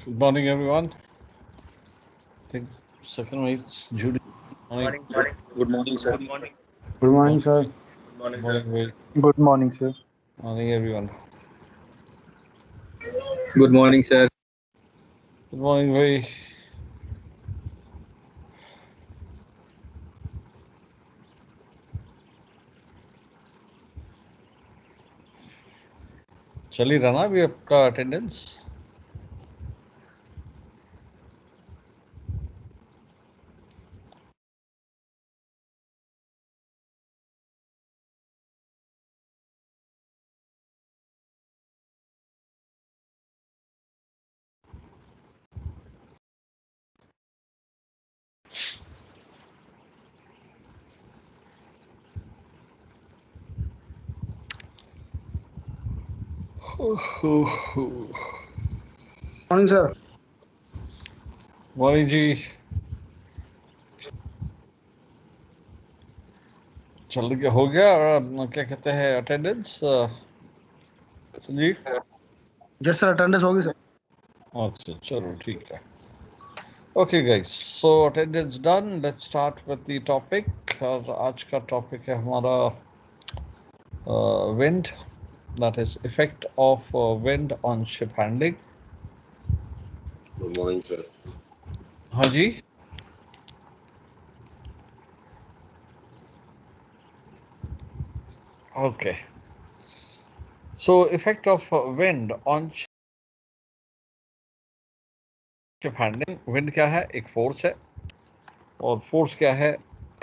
Good morning, everyone. I think second week's Judy. Morning. Good morning, sir. Good morning, sir. Good morning, Will. Good morning, sir. Morning, everyone. Good morning, sir. Good morning, Will. चल ही रहा ना अभी आपका attendance? Morning, sir. Morning जी. चल गया हो गया क्या कहते हैं attendance Sanjeev? Yes, sir. Attendance होगी, sir. अच्छा चलो ठीक है. Okay guys, so attendance done. Let's start with the topic. और आज का टॉपिक है हमारा wind, that is effect of wind on ship handling. Good morning, sir. हाँ जी. Okay. So effect of wind on ship handling. Wind क्या है? एक force है. और फोर्स क्या है?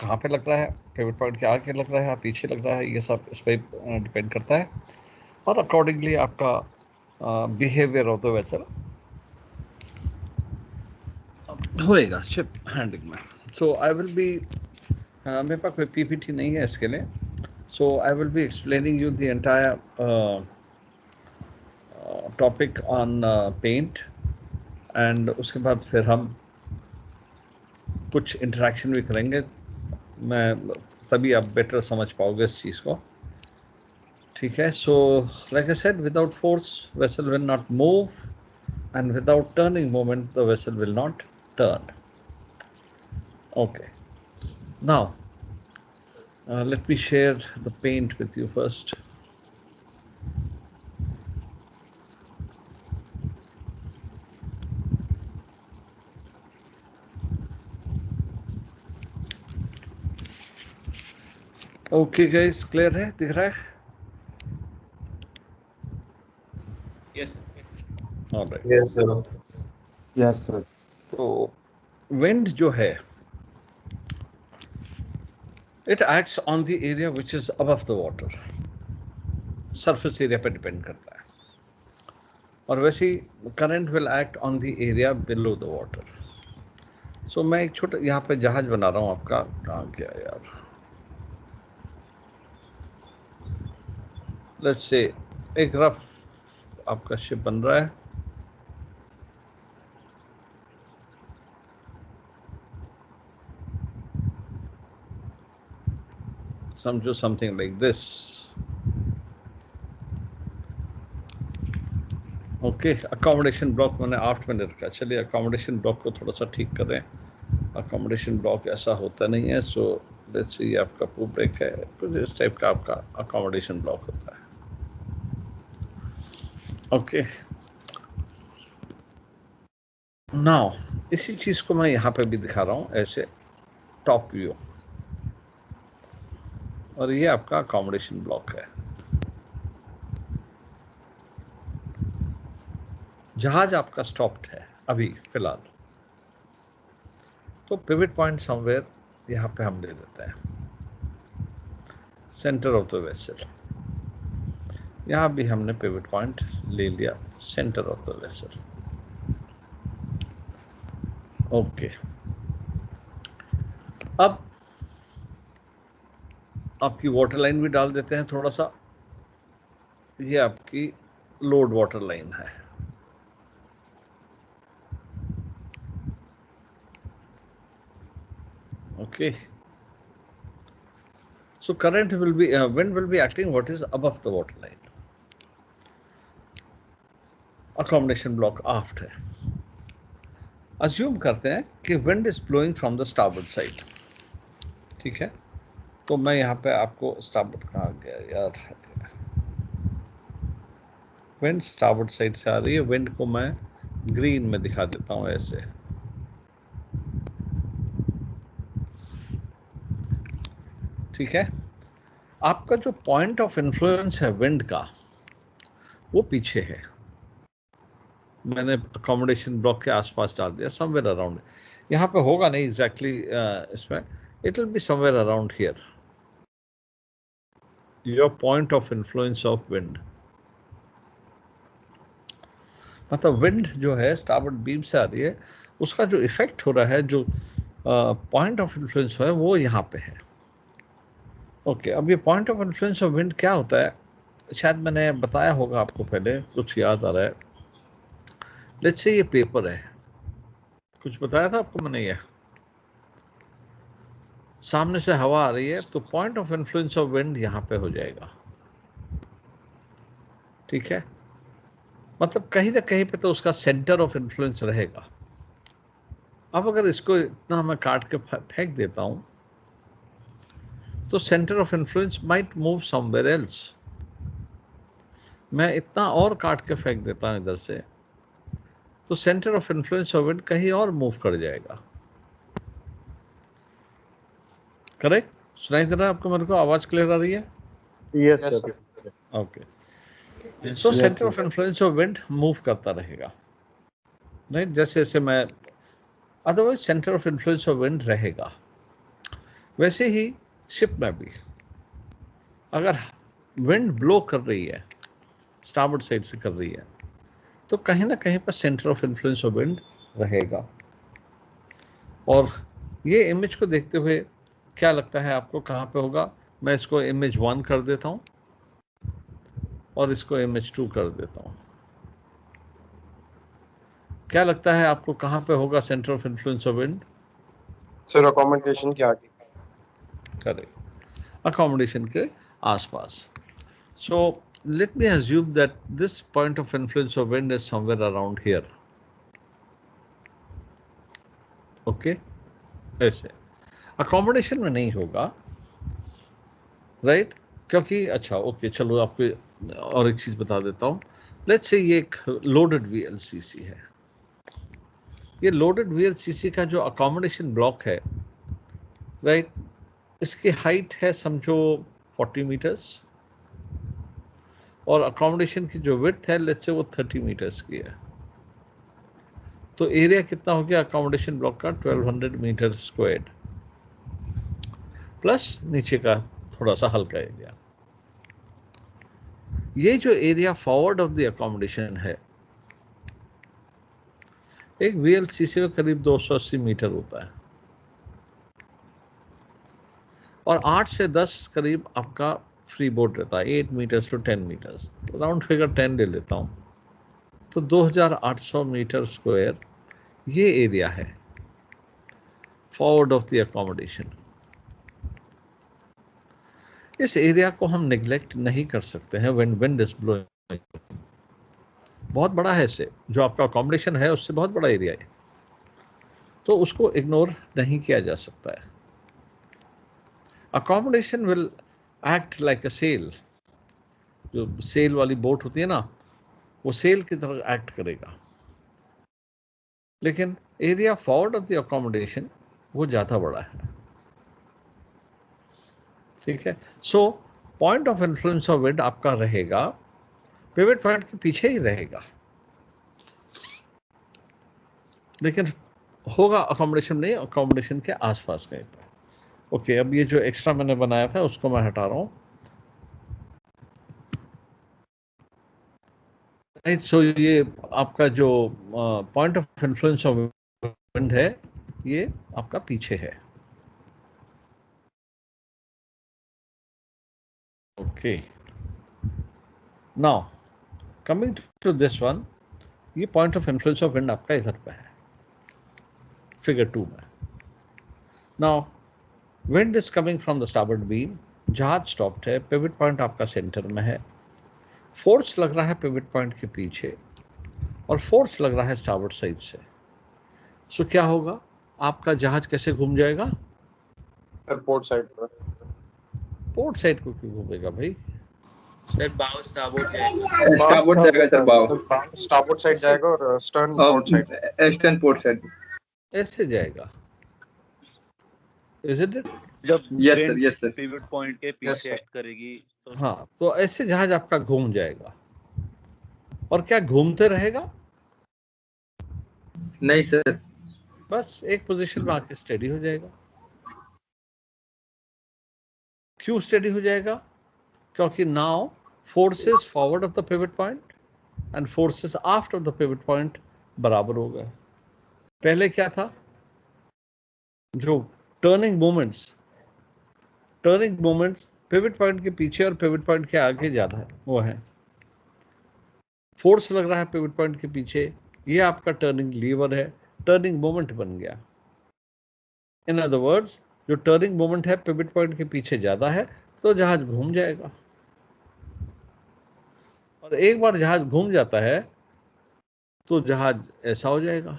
कहाँ पे लग रहा है? पिवट पॉइंट के आगे लग रहा है, पीछे लग रहा है, ये सब इस पर डिपेंड करता है. और अकॉर्डिंगली आपका बिहेवियर ऑफ द वेसल होएगा शिप हैंडलिंग में. सो आई विल बी, मेरे पास कोई पीपीटी नहीं है इसके लिए. So I will be explaining you the entire topic on paint. And उसके बाद फिर हम कुछ इंटरेक्शन भी करेंगे. मैं तभी आप बेटर समझ पाओगे इस चीज़ को. ठीक है. So like I said, without force vessel will not move, and without turning moment the vessel will not turn. Okay, now let me share the paint with you first. Okay guys, clear है? दिख रहा है? Yes, sir. All right. Yes, sir. Yes, sir. तो wind जो है, it acts on the area which is above the water. Surface area पे depend करता है. और वैसे ही current will act on the area below the water. So मैं एक छोटा यहाँ पे जहाज बना रहा हूँ आपका. कहाँ गया यार? Let's say एक रफ आपका शिप बन रहा है. समझो something like this. Okay. Accommodation block मैंने 8 में रखा. चलिए अकोमोडेशन ब्लॉक को थोड़ा सा ठीक करें. अकोमोडेशन ब्लॉक ऐसा होता नहीं है. सो लेट्स सी, आपका पूल ब्रेक है, कुछ इस टाइप का आपका अकोमोडेशन ब्लॉक होता है. ओके. नाउ इसी चीज को मैं यहाँ पे भी दिखा रहा हूँ ऐसे टॉप व्यू. और ये आपका अकोमोडेशन ब्लॉक है. जहाज आपका स्टॉप्ड है अभी फिलहाल. तो पिवट पॉइंट समवेयर यहाँ पे हम ले लेते हैं, सेंटर ऑफ द वेसल. यहाँ भी हमने पिवट पॉइंट ले लिया, centre of the vessel. Okay. अब आपकी वाटर लाइन भी डाल देते हैं थोड़ा सा. ये आपकी लोड वाटर लाइन है. Okay. So current will be, wind will be acting what is above the water line. Accommodation block aft है. अज्यूम करते हैं कि wind is blowing from the starboard side, ठीक है। तो मैं यहाँ पे आपको स्टारबोर्ड कहाँ गया यार, विंड स्टारबोर्ड साइड से आ रही है। विंड को मैं ग्रीन में दिखा देता हूँ ऐसे, ठीक है। आपका जो पॉइंट ऑफ इन्फ्लुएंस है विंड का, वो पीछे है। मैंने अकोमोडेशन ब्लॉक के आसपास डाल दिया, समवेयर अराउंड। यहाँ पे होगा नहीं एग्जैक्टली इसमें, it will be somewhere around here, your point of influence of wind. मतलब विंड जो है स्टारबोर्ड बीम से आ रही है, उसका जो इफेक्ट हो रहा है, जो पॉइंट ऑफ इन्फ्लुएंस है, वो यहाँ पे है। ओके, अब ये point of influence of wind क्या होता है, शायद मैंने बताया होगा आपको पहले, कुछ याद आ रहा है। लेट्स से ये पेपर है, कुछ बताया था आपको मैंने, ये सामने से हवा आ रही है, तो point of influence of wind यहाँ पे हो जाएगा, ठीक है। मतलब कहीं ना कहीं पे तो उसका सेंटर ऑफ इन्फ्लुएंस रहेगा। अब अगर इसको इतना मैं काट के फेंक देता हूं, तो centre of influence might move somewhere else. मैं इतना और काट के फेंक देता हूं इधर से, तो centre of influence of wind कहीं और मूव कर जाएगा। करेक्ट? सुनाई दे रहा है आपको? मेरे को आवाज क्लियर आ रही है? Yes sir. Okay, so centre of influence of wind move करता रहेगा, राइट। जैसे जैसे मैं, otherwise centre of influence of wind रहेगा। वैसे ही शिप में भी अगर विंड ब्लो कर रही है, स्टारबोर्ड साइड से कर रही है, तो कहीं ना कहीं पर centre of influence of wind रहेगा। और ये इमेज को देखते हुए क्या लगता है आपको कहाँ पे होगा? मैं इसको इमेज 1 कर देता हूँ और इसको इमेज 2 कर देता हूँ। क्या लगता है आपको कहाँ पे होगा centre of influence of wind? Sir accommodation के आगे। करेक्ट, अकोमोडेशन के आसपास। सो let me assume that this point of influence of wind is somewhere around here. Okay, ऐसे अकोमोडेशन में नहीं होगा, राइट? क्योंकि अच्छा ओके, चलो आपको और एक चीज बता देता हूँ। लेट्स से ये एक लोडेड वीएलसीसी है। ये लोडेड वीएलसीसी का जो अकोमोडेशन ब्लॉक है, राइट, इसकी हाइट है समझो 40 मीटर्स, और अकोमोडेशन की जो विड्थ है लेट्स से वो 30 मीटर्स की है। तो एरिया कितना हो गया अकोमोडेशन ब्लॉक का? 1200 मीटर स्क्वायर्ड, प्लस नीचे का थोड़ा सा हल्का एरिया। ये जो area forward of the accommodation है, एक वीएलसीसी में करीब 280 मीटर होता है, और 8 से 10 करीब आपका फ्री बोर्ड रहता है, 8 metres to 10 metres, round figure 10 ले लेता हूँ, तो 2800 मीटर स्क्वायर ये एरिया है फॉरवर्ड ऑफ द अकोमोडेशन। इस एरिया को हम निगलेक्ट नहीं कर सकते हैं व्हेन विंड इज ब्लोइंग। बहुत बड़ा है, इससे जो आपका अकोमोडेशन है उससे बहुत बड़ा एरिया है, तो उसको इग्नोर नहीं किया जा सकता है। Accommodation will act like a sail. जो सेल वाली बोट होती है ना, वो सेल की तरह एक्ट करेगा, लेकिन area forward of the accommodation वो ज्यादा बड़ा है, ठीक है। So point of influence of wind आपका रहेगा, पिवट पॉइंट के पीछे ही रहेगा, लेकिन होगा अकोमोडेशन नहीं, अकोमोडेशन के आसपास कहीं पर। ओके, अब ये जो एक्स्ट्रा मैंने बनाया था उसको मैं हटा रहा हूँ, राइट। सो ये आपका जो point of influence of wind है, ये आपका पीछे है। Okay, now coming to this one, ये point of influence of wind आपका इधर पे है, फिगर 2 में। Now wind is coming from the starboard beam, जहाज स्टॉप्ड है, पिवट पॉइंट आपका सेंटर में है, फोर्स लग रहा है पिवट पॉइंट के पीछे, और फोर्स लग रहा है स्टारबोर्ड साइड से। सो क्या होगा, आपका जहाज कैसे घूम जाएगा? एयरपोर्ट साइड पर। पोर्ट साइड को क्यों घूमेगा भाई? सर बाव स्टारबोर्ड जाएगा। स्टारबोर्ड जाएगा सर, बाव। स्टारबोर्ड साइड जाएगा और stern port side. Eastern port side. ऐसे जाएगा, इज इट? जब yes sir, wind yes sir. Pivot point के Yes, पीछे sir. एक्ट करेगी तो हाँ, तो ऐसे जहाज आपका घूम जाएगा। और क्या घूमते रहेगा? नहीं सर। बस एक पोजीशन में आके स्टेडी हो जाएगा। क्यों स्टेडी हो जाएगा? क्योंकि now forces forward of the pivot point and forces after the pivot point बराबर हो गए। पहले क्या था, जो टर्निंग मोमेंट्स पिवट पॉइंट के पीछे और पिवट पॉइंट के आगे ज्यादा है, वो है फोर्स लग रहा है पिवट पॉइंट के पीछे, ये आपका टर्निंग लीवर है, टर्निंग मोमेंट बन गया। इन अदर वर्ड्स, जो टर्निंग मोमेंट है पिवट पॉइंट के पीछे ज्यादा है, तो जहाज घूम जाएगा। और एक बार जहाज घूम जाता है तो जहाज ऐसा हो जाएगा।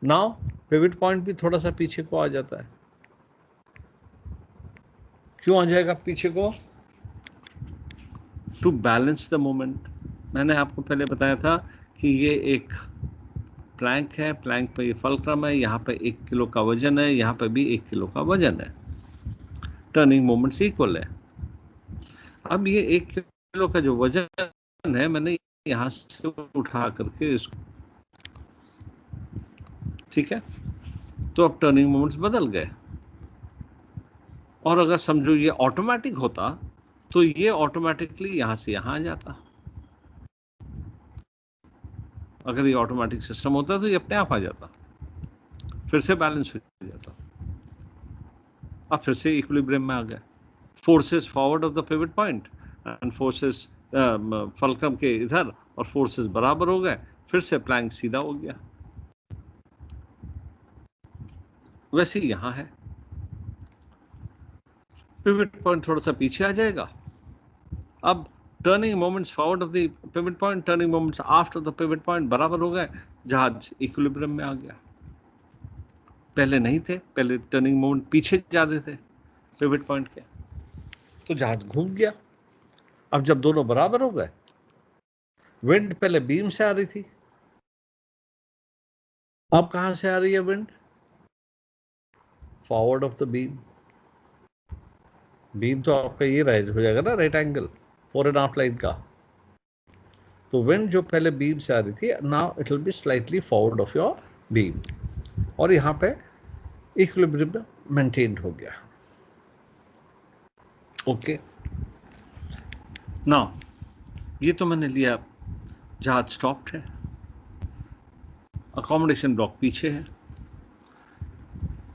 नाउ पिवट पॉइंट भी थोड़ा सा पीछे को आ जाता है। क्यों आ जाएगा पीछे को? To balance the moment. मैंने आपको पहले बताया था कि ये एक प्लैंक है, प्लैंक पे ये फलक्रम है, यहाँ पे 1 किलो का वजन है, यहाँ पे भी 1 किलो का वजन है, टर्निंग मोमेंट्स इक्वल है। अब ये 1 किलो का जो वजन है, मैंने यहाँ से उठा करके इसको, ठीक है, तो अब टर्निंग मोमेंट्स बदल गए। और अगर समझो ये ऑटोमेटिक होता तो ये ऑटोमेटिकली यहां से यहां आ जाता। अगर ये ऑटोमेटिक सिस्टम होता तो ये अपने आप आ जाता, फिर से बैलेंस हो जाता। अब फिर से इक्विलिब्रियम में आ गया। Forces forward of the pivot point and forces fulcrum के इधर, और फोर्सेस बराबर हो गए, फिर से प्लैंक सीधा हो गया। वैसे ही यहां है, पिवट पॉइंट थोड़ा सा पीछे आ जाएगा। अब turning moments forward of the pivot point, turning moments after the pivot point बराबर हो गए, जहाज इक्विलिब्रियम में आ गया। पहले नहीं थे, पहले टर्निंग मोमेंट पीछे जाते थे पिवट पॉइंट के, तो जहाज घूम गया। अब जब दोनों बराबर हो गए, विंड पहले बीम से आ रही थी, अब कहां से आ रही है wind? Forward of the beam. Beam तो आपका ये हो जाएगा ना, राइट एंगल 4.5 लाइन का। तो विंड जो पहले बीम से आ रही थी, now it will be slightly forward of your beam, और यहां पे इक्विलिब्रियम मेंटेन्ड हो गया। ओके, नाउ ये तो मैंने लिया, जहाज स्टॉप्ड है, अकोमोडेशन ब्लॉक पीछे है।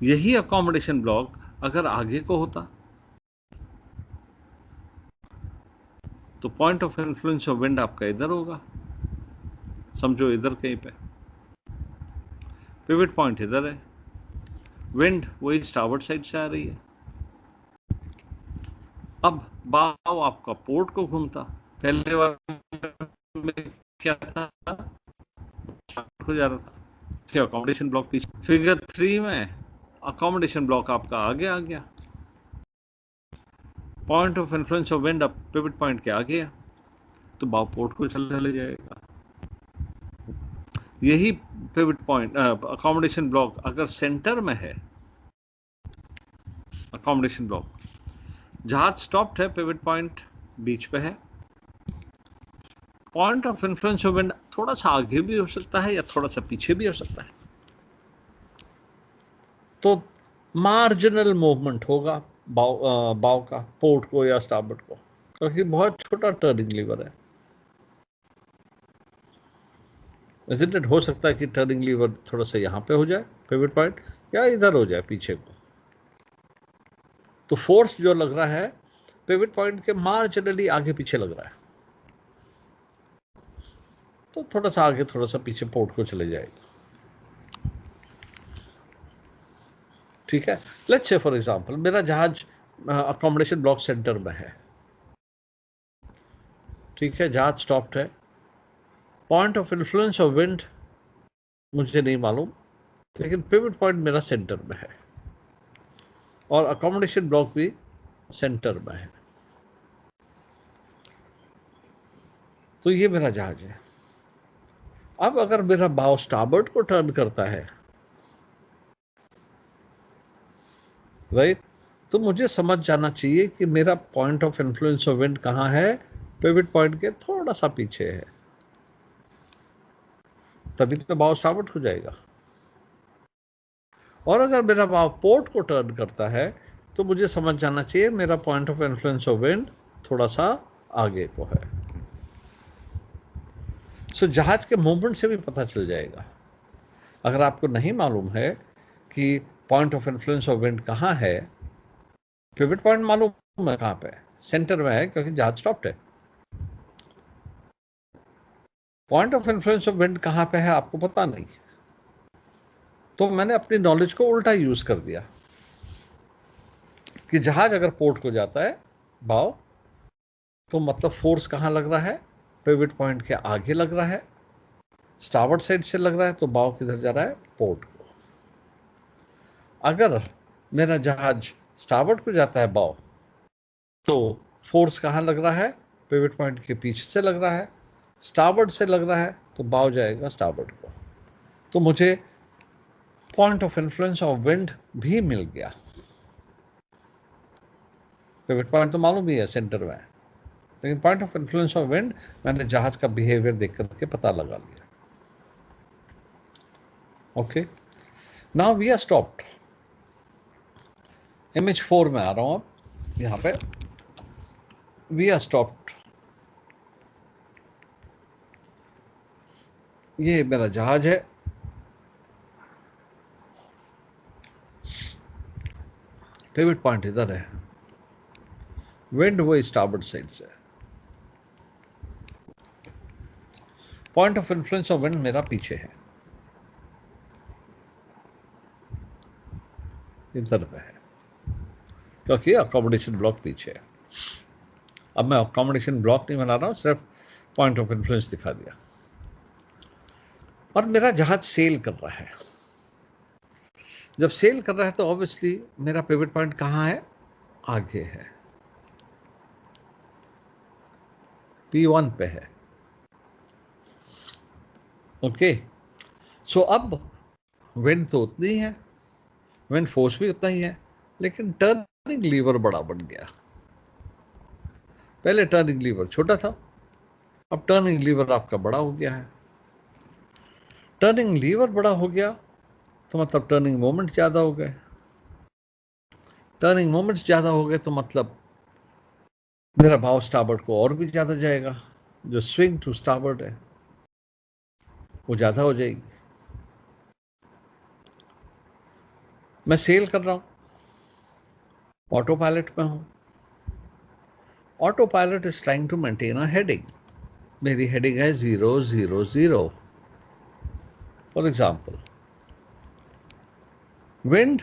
यही अकोमोडेशन ब्लॉक अगर आगे को होता तो point of influence of wind आपका इधर होगा, समझो इधर कहीं पे, पिवट पॉइंट इधर है, विंड वही स्टारबोर्ड साइड से आ रही है। अब बाव आपका पोर्ट को घूमता, पहले वाले में क्या था, हो जा रहा था, अकोमोडेशन ब्लॉक पीछे। फिगर 3 में अकोमोडेशन ब्लॉक आपका आगे आ गया, point of influence of wind अब पिवट पॉइंट के आगे है, तो बाव पोर्ट को चले जाएगा। यही पिवट पॉइंट अकोमोडेशन ब्लॉक अगर सेंटर में है, अकोमोडेशन ब्लॉक, जहाज स्टॉप्ड है, पिवट पॉइंट बीच पे है, point of influence of wind थोड़ा सा आगे भी हो सकता है या थोड़ा सा पीछे भी हो सकता है, तो मार्जिनल मूवमेंट होगा बाव का पोर्ट को या स्टारबोर्ड को, क्योंकि बहुत छोटा टर्निंग लीवर है। Isn't it? हो सकता है कि टर्निंग लीवर थोड़ा सा यहां पे हो जाए पिवट पॉइंट, या इधर हो जाए पीछे को, तो फोर्स जो लग रहा है पिवट पॉइंट के मार्जिनली आगे पीछे लग रहा है, तो थोड़ा सा आगे थोड़ा सा पीछे पोर्ट को चले जाएगा। ठीक है, लेट्स से फॉर एग्जांपल मेरा जहाज अकोमोडेशन ब्लॉक सेंटर में है, ठीक है, जहाज स्टॉप्ड है, point of influence of wind मुझे नहीं मालूम, लेकिन पिवट पॉइंट मेरा सेंटर में है और अकोमोडेशन ब्लॉक भी सेंटर में है। तो ये मेरा जहाज है। अब अगर मेरा बाव स्टारबोर्ड को टर्न करता है, राइट, तो मुझे समझ जाना चाहिए कि मेरा point of influence of wind कहाँ है, पिवट पॉइंट के थोड़ा सा पीछे है, तभी तो बाव स्टारबोर्ड हो जाएगा। और अगर मेरा बाव पोर्ट को टर्न करता है तो मुझे समझ जाना चाहिए मेरा point of influence of wind थोड़ा सा आगे को है। सो जहाज के मूवमेंट से भी पता चल जाएगा। अगर आपको नहीं मालूम है कि point of influence of wind कहाँ है, पिवट पॉइंट मालूम है कहाँ पे है, सेंटर में है क्योंकि जहाज स्टॉप्ड है। Point of influence of wind कहाँ पे है आपको पता नहीं, तो मैंने अपनी नॉलेज को उल्टा यूज कर दिया कि जहाज अगर पोर्ट को जाता है बाव, तो मतलब फोर्स कहाँ लग रहा है, पिवट पॉइंट के आगे लग रहा है, स्टारबोर्ड साइड से लग रहा है, तो बाव किधर जा रहा है, पोर्ट को। अगर मेरा जहाज स्टारबोर्ड को जाता है बाव, तो फोर्स कहाँ लग रहा है, पिवट पॉइंट के पीछे से लग रहा है, स्टारबोर्ड से लग रहा है, तो बाव जाएगा स्टारबोर्ड को। तो मुझे point of influence of wind भी मिल गया। पिवट पॉइंट तो मालूम ही है सेंटर में, लेकिन point of influence of wind मैंने जहाज का बिहेवियर देख करके पता लगा लिया। Okay, now we are stopped. Image 4 में आ रहा हूं। अब यहां पे वी आर स्टॉप्ड। ये मेरा जहाज है, पिवट पॉइंट इधर है, विंड वो स्टारबोर्ड साइड से, point of influence of wind मेरा पीछे है, इधर पे है, क्योंकि अकोमोडेशन ब्लॉक पीछे है। अब मैं अकोमोडेशन ब्लॉक नहीं बना रहा हूं, सिर्फ पॉइंट ऑफ इन्फ्लुएंस दिखा दिया। और मेरा जहाज सेल कर रहा है। जब सेल कर रहा है तो ऑब्वियसली मेरा पिवट पॉइंट कहाँ है, आगे है, P1 पे है। ओके, सो अब विंड तो उतनी ही है, विंड फोर्स भी उतना ही है, लेकिन टर्निंग लीवर बड़ा बन गया। पहले टर्निंग लीवर छोटा था, अब टर्निंग लीवर आपका बड़ा हो गया है। टर्निंग लीवर बड़ा हो गया तो मतलब टर्निंग मोमेंट ज्यादा हो गए। टर्निंग मोमेंट्स ज्यादा हो गए तो मतलब मेरा भाव स्टारबोर्ड को और भी ज्यादा जाएगा, जो स्विंग टू स्टारबोर्ड है वो ज्यादा हो जाएगी। मैं सेल कर रहा हूं, ऑटो पायलट में हूं। Autopilot is trying to maintain a heading. मेरी हेडिंग है 000। फॉर एग्जाम्पल, विंड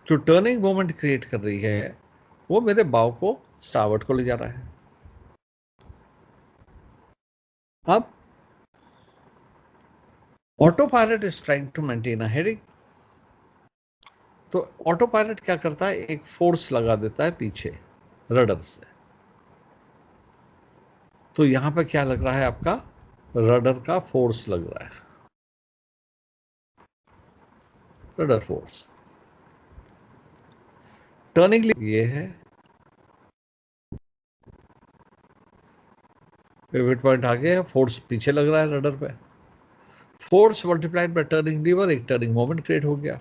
जो टर्निंग मोमेंट क्रिएट कर रही है वो मेरे बाव को स्टारबोर्ड को ले जा रहा है। अब autopilot is trying to maintain a heading, तो ऑटो पायलट क्या करता है, एक फोर्स लगा देता है पीछे रडर से। तो यहां पे क्या लग रहा है, आपका रडर का फोर्स लग रहा है, रडर फोर्स। टर्निंग ये है, पिवट पॉइंट आगे है, फोर्स पीछे लग रहा है रडर पे। Force multiplied by turning lever, एक टर्निंग मोमेंट क्रिएट हो गया।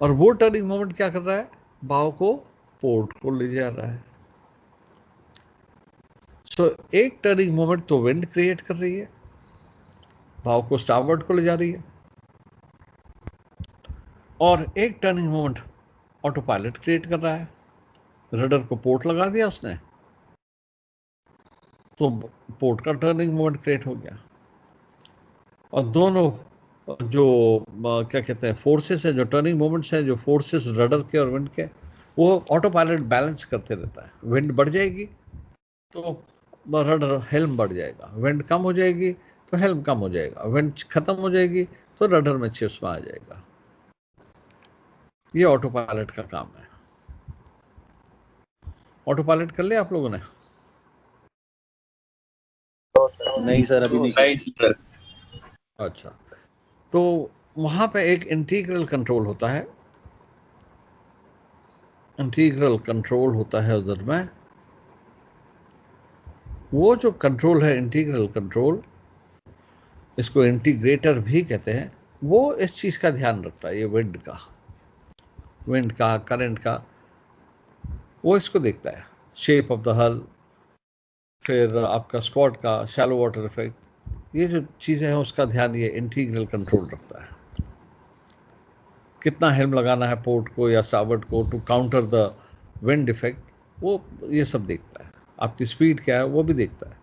और वो टर्निंग मोमेंट क्या कर रहा है, बाव को पोर्ट को ले जा रहा है। सो एक टर्निंग मोमेंट तो विंड क्रिएट कर रही है, बाव को स्टारबोर्ड को ले जा रही है, और एक turning moment auto pilot create कर रहा है। रडर को पोर्ट लगा दिया उसने, तो पोर्ट का टर्निंग मोमेंट क्रिएट हो गया। और दोनों जो क्या कहते हैं फोर्सेस है, जो टर्निंग मोमेंट्स हैं, जो फोर्सेस रडर के और विंड के, वो ऑटो पायलट बैलेंस करते रहता है। विंड बढ़ जाएगी तो रडर हेल्म बढ़ जाएगा, विंड कम हो जाएगी तो हेल्म कम हो जाएगा, विंड खत्म हो जाएगी तो रडर में चिप्स में आ जाएगा। ये ऑटो पायलट का काम है। ऑटो पायलट कर लिया आप लोगों ने? नहीं सर, अभी नहीं Right, sir. अच्छा, तो वहां पे एक इंटीग्रल कंट्रोल होता है, इंटीग्रल कंट्रोल होता है उधर में। वो जो कंट्रोल है इंटीग्रल कंट्रोल, इसको इंटीग्रेटर भी कहते हैं, वो इस चीज का ध्यान रखता है, ये विंड का करंट का, वो इसको देखता है, शेप ऑफ द हल, फिर आपका स्क्वाड का शैलो वाटर इफेक्ट, ये जो चीजें हैं उसका ध्यान ये इंटीग्रल कंट्रोल रखता है। कितना हेल्म लगाना है पोर्ट को या स्टारबोर्ड को to counter the wind effect, वो ये सब देखता है। आपकी स्पीड क्या है वो भी देखता है।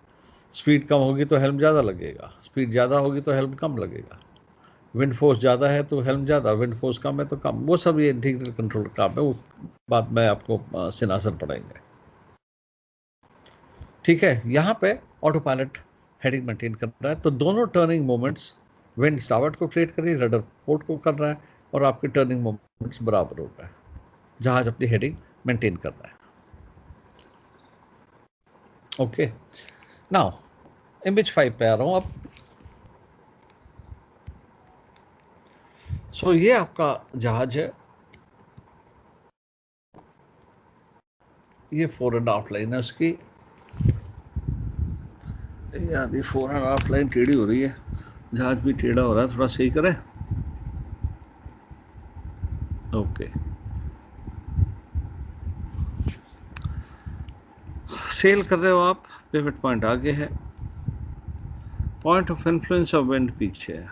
स्पीड कम होगी तो हेल्म ज़्यादा लगेगा, स्पीड ज़्यादा होगी तो हेल्म कम लगेगा, विंड फोर्स ज़्यादा है तो हेल्म ज़्यादा, विंड फोर्स कम है तो कम। वो सब ये इंटीग्रल कंट्रोल काम है, वो बात मैं आपको सिनासर पढ़ाएंगे। ठीक है, यहाँ पे ऑटो पायलट हेडिंग मेंटेन कर रहा है, तो दोनों टर्निंग मोमेंट्स विंड स्टारबोर्ड को क्रिएट कर रही है, रडर पोर्ट को कर रहा है, और आपके टर्निंग मोमेंट्स बराबर हो रहा है, जहाज अपनी हेडिंग मेंटेन कर रहा है। ओके, नाउ इमेज 5 पे आ रहा हूँ अब। सो ये आपका जहाज है, ये 4.5 लाइन है उसकी। यार ये 4.5 लाइन टेढ़ी हो रही है, जहाज भी टेढ़ा हो रहा है, थोड़ा सही करें। ओके, सेल कर रहे हो आप, पिवट पॉइंट आगे है, point of influence of wind पीछे है,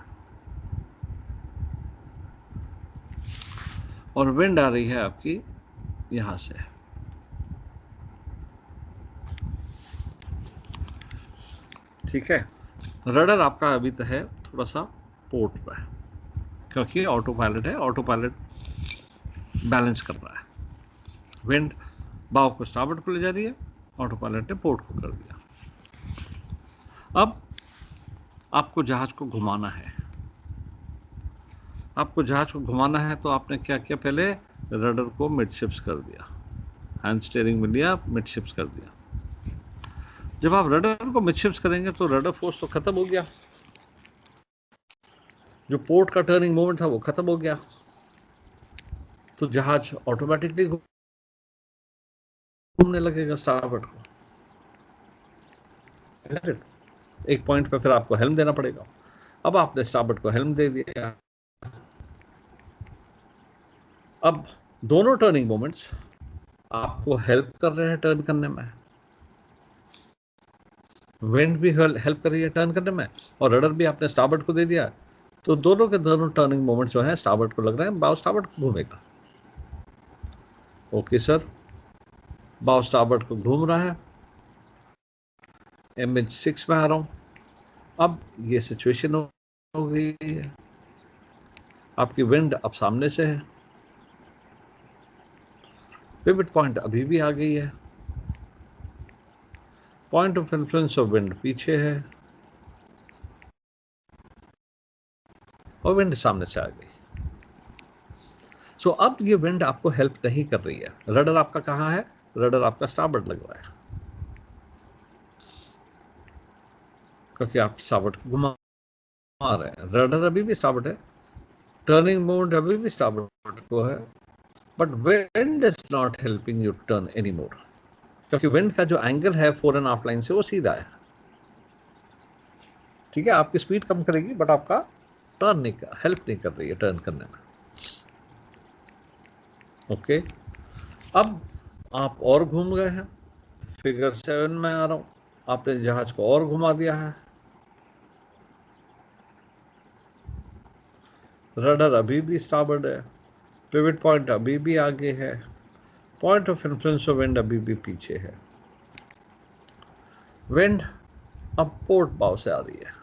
और विंड आ रही है आपकी यहां से। ठीक है, रडर आपका अभी तक है थोड़ा सा पोर्ट पे, क्योंकि ऑटो पायलट है, ऑटो पायलट बैलेंस कर रहा है। विंड बाव को स्टारबोर्ड को ले जा रही है, ऑटो पायलट ने पोर्ट को कर दिया। अब आपको जहाज को घुमाना है, आपको जहाज को घुमाना है तो आपने क्या किया, पहले रडर को मिडशिप्स कर दिया, हैंड स्टीयरिंग में लिया, मिडशिप्स कर दिया। जब आप रडर को मिडशिप्स करेंगे तो रडर फोर्स तो खत्म हो गया, जो पोर्ट का टर्निंग मोमेंट था वो खत्म हो गया, तो जहाज ऑटोमेटिकली घूमने लगेगा स्टारबोर्ड को। एक पॉइंट पे फिर आपको हेल्म देना पड़ेगा। अब आपने स्टारबोर्ड को हेल्म दे दिया, अब दोनों टर्निंग मोमेंट्स आपको हेल्प कर रहे हैं टर्न करने में, विंड भी हेल्प कर रही है टर्न करने में, और रडर भी आपने स्टारबोर्ड को दे दिया, तो दोनों के दोनों टर्निंग मोमेंट्स जो हैं स्टारबोर्ड को लग रहे हैं, बाव स्टारबोर्ड को घूमेगा। ओके सर, बाव स्टारबोर्ड को घूम रहा है। इमेज 6 में आ रहा हूं। अब ये सिचुएशन हो गई है, आपकी विंड अब सामने से है, पिवट पॉइंट अभी भी आ गई है, point of influence of wind पीछे है, और विंड सामने से आ गई। सो अब ये विंड आपको हेल्प नहीं कर रही है। रडर आपका कहाँ है? रडर आपका स्टारबोर्ड लग रहा है, क्योंकि आप स्टारबोर्ड को घुमा रहे हैं। रडर अभी भी स्टारबोर्ड है, टर्निंग मोमेंट अभी भी स्टारबोर्ड को है, but wind is not helping U turn any more, क्योंकि विंड का जो एंगल है 4.5 लाइन से वो सीधा है। ठीक है, आपकी स्पीड कम करेगी, बट आपका टर्न नहीं कर, हेल्प नहीं कर रही है टर्न करने में। ओके, अब आप और घूम गए हैं, फिगर 7 में आ रहा हूं, आपने जहाज को और घुमा दिया है, रडर अभी भी स्टारबोर्ड है, पिवट पॉइंट अभी भी आगे है, point of influence of wind अभी भी पीछे है। विंड अब पोर्ट बाव से आ रही है,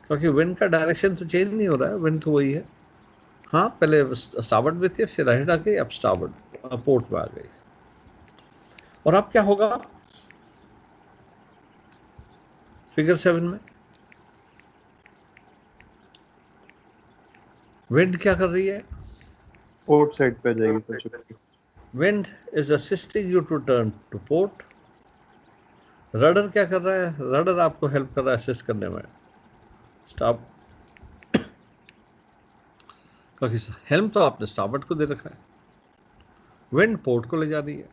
क्योंकि विंड का डायरेक्शन तो चेंज नहीं हो रहा है, विंड तो वही है। हाँ, पहले स्टारबोर्ड में थी, फिर राइट आ गई, अब स्टारबोर्ड पोर्ट में आ गई। और अब क्या होगा, फिगर 7 में विंड क्या कर रही है? पोर्ट साइड पे जाएगी sir. Wind is assisting you to turn to port. Rudder क्या कर रहा है? रडर आपको हेल्प कर रहा है असिस्ट करने में। स्टार्ट, क्योंकि हेल्म तो आपने स्टार्बोर्ड को दे रखा है, विंड पोर्ट को ले जा रही है,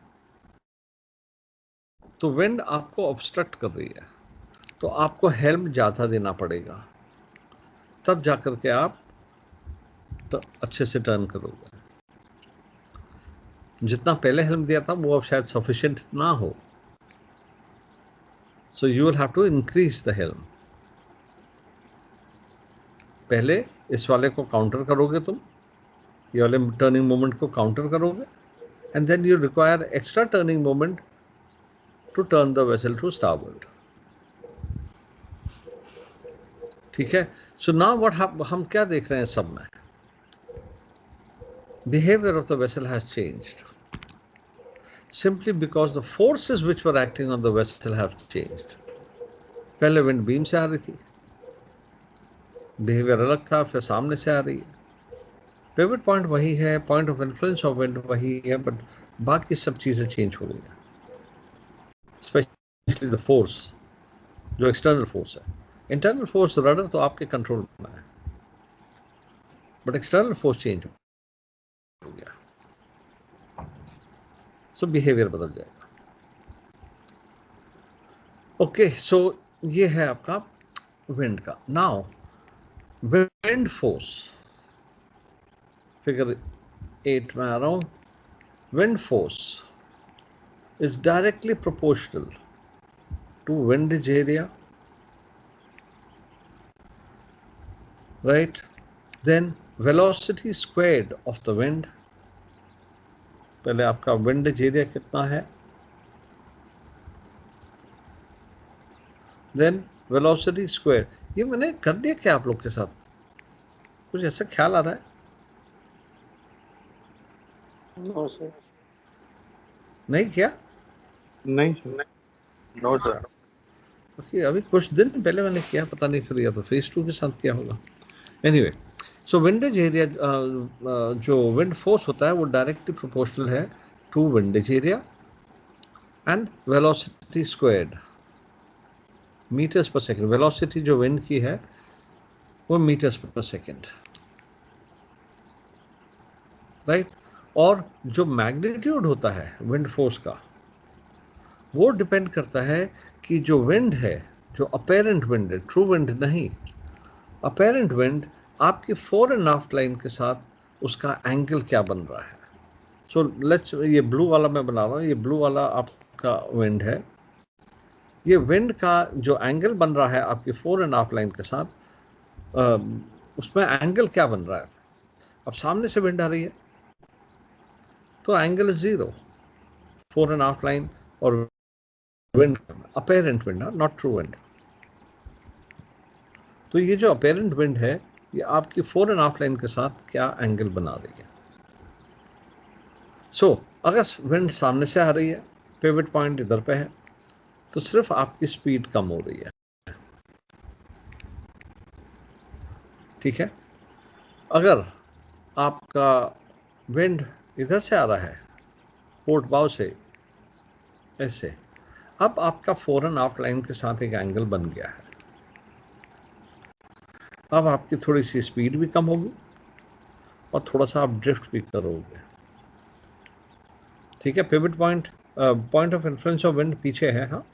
तो विंड आपको ऑब्स्ट्रक्ट कर रही है, तो आपको हेल्म ज़्यादा देना पड़ेगा, तब जाकर के आप तो अच्छे से टर्न करोगे। जितना पहले हेल्म दिया था वो अब शायद सफिशिएंट ना हो, so you will have to increase the helm. पहले इस वाले को काउंटर करोगे तुम, ये वाले टर्निंग मोमेंट को काउंटर करोगे, and then you require extra turning moment to turn the vessel to starboard. ठीक है, सो नाउ व्हाट हम क्या देख रहे हैं सब में? Behaviour of the vessel has changed simply because the forces which were acting on the vessel have changed. पहले विंड बीम से आ रही थी, बिहेवियर अलग था, फिर सामने से आ रही है। पिवट पॉइंट वही है, point of influence of wind वही है, बट बाकी सब चीज़ें चेंज हो गई हैं, स्पेशली द फोर्स जो एक्सटर्नल फोर्स है। इंटरनल फोर्स रडर तो आपके कंट्रोल में है, बट एक्सटर्नल फोर्स चेंज हो गया, सो बिहेवियर बदल जाएगा। ओके, सो ये है आपका विंड का। नाउ विंड फोर्स, फिगर 8 में आ रहा हूं। Wind force is directly proportional to windage area, right? Then velocity squared of the wind, पहले आपका विंडेज एरिया कितना है, देन वेलोसिटी स्क्वायर। ये मैंने कर दिया क्या आप लोग के साथ? कुछ ऐसा ख्याल आ रहा है? नो सर, नहीं किया? नहीं सर। No sir. ओके, अभी कुछ दिन पहले मैंने किया, पता नहीं फिर या तो फेज 2 के साथ किया होगा। एनीवे, सो विंडेज एरिया, जो विंड फोर्स होता है वो डायरेक्टली प्रोपोर्शनल है to windage area and velocity squared, metres per second. Velocity जो विंड की है वो मीटर्स पर सेकेंड, राइट? और जो मैग्नीट्यूड होता है विंड फोर्स का, वो डिपेंड करता है कि जो विंड है, जो अपेरेंट विंड है, ट्रू विंड नहीं, अपेरेंट विंड आपकी फोर एंड हाफ लाइन के साथ उसका एंगल क्या बन रहा है। सो लेट्स, ये ब्लू वाला मैं बना रहा हूँ, ये ब्लू वाला आपका विंड है, ये विंड का जो एंगल बन रहा है आपकी फोर एंड हाफ लाइन के साथ, उसमें एंगल क्या बन रहा है? अब सामने से विंड आ रही है तो angle is 0, four and half line और wind, apparent wind, not true wind. तो ये जो अपेरेंट विंड है ये आपकी फोर एंड हाफ लाइन के साथ क्या एंगल बना रही है। सो अगर विंड सामने से आ रही है, पिवट पॉइंट इधर पे है, तो सिर्फ आपकी स्पीड कम हो रही है, ठीक है? अगर आपका विंड इधर से आ रहा है, पोर्ट बाव से, ऐसे, अब आपका फोर एंड हाफ लाइन के साथ एक एंगल बन गया है, अब आपकी थोड़ी सी स्पीड भी कम होगी और थोड़ा सा आप ड्रिफ्ट भी करोगे, ठीक है? Pivot point, point of influence of wind पीछे है, हाँ,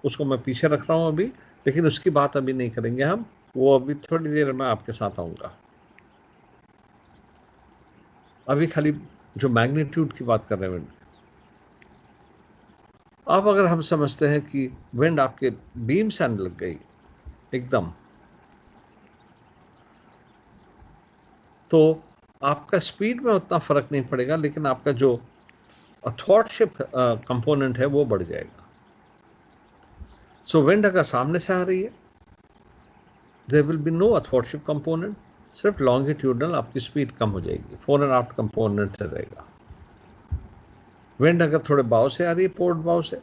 उसको मैं पीछे रख रहा हूँ अभी, लेकिन उसकी बात अभी नहीं करेंगे हम, वो अभी थोड़ी देर में आपके साथ आऊँगा। अभी खाली जो मैग्नीट्यूड की बात कर रहे हैं विंड। अब अगर हम समझते हैं कि विंड आपके बीम से आने लग गई एकदम, तो आपका स्पीड में उतना फर्क नहीं पड़ेगा, लेकिन आपका जो अथॉर्टशिप कंपोनेंट है वो बढ़ जाएगा। सो विंड अगर सामने से आ रही है, there will be no athwartship component, सिर्फ लॉन्गिट्यूडनल आपकी स्पीड कम हो जाएगी, फोर एंड हाफ कंपोनेंट रहेगा। विंड अगर थोड़े बाव से आ रही है, पोर्ट बाव से,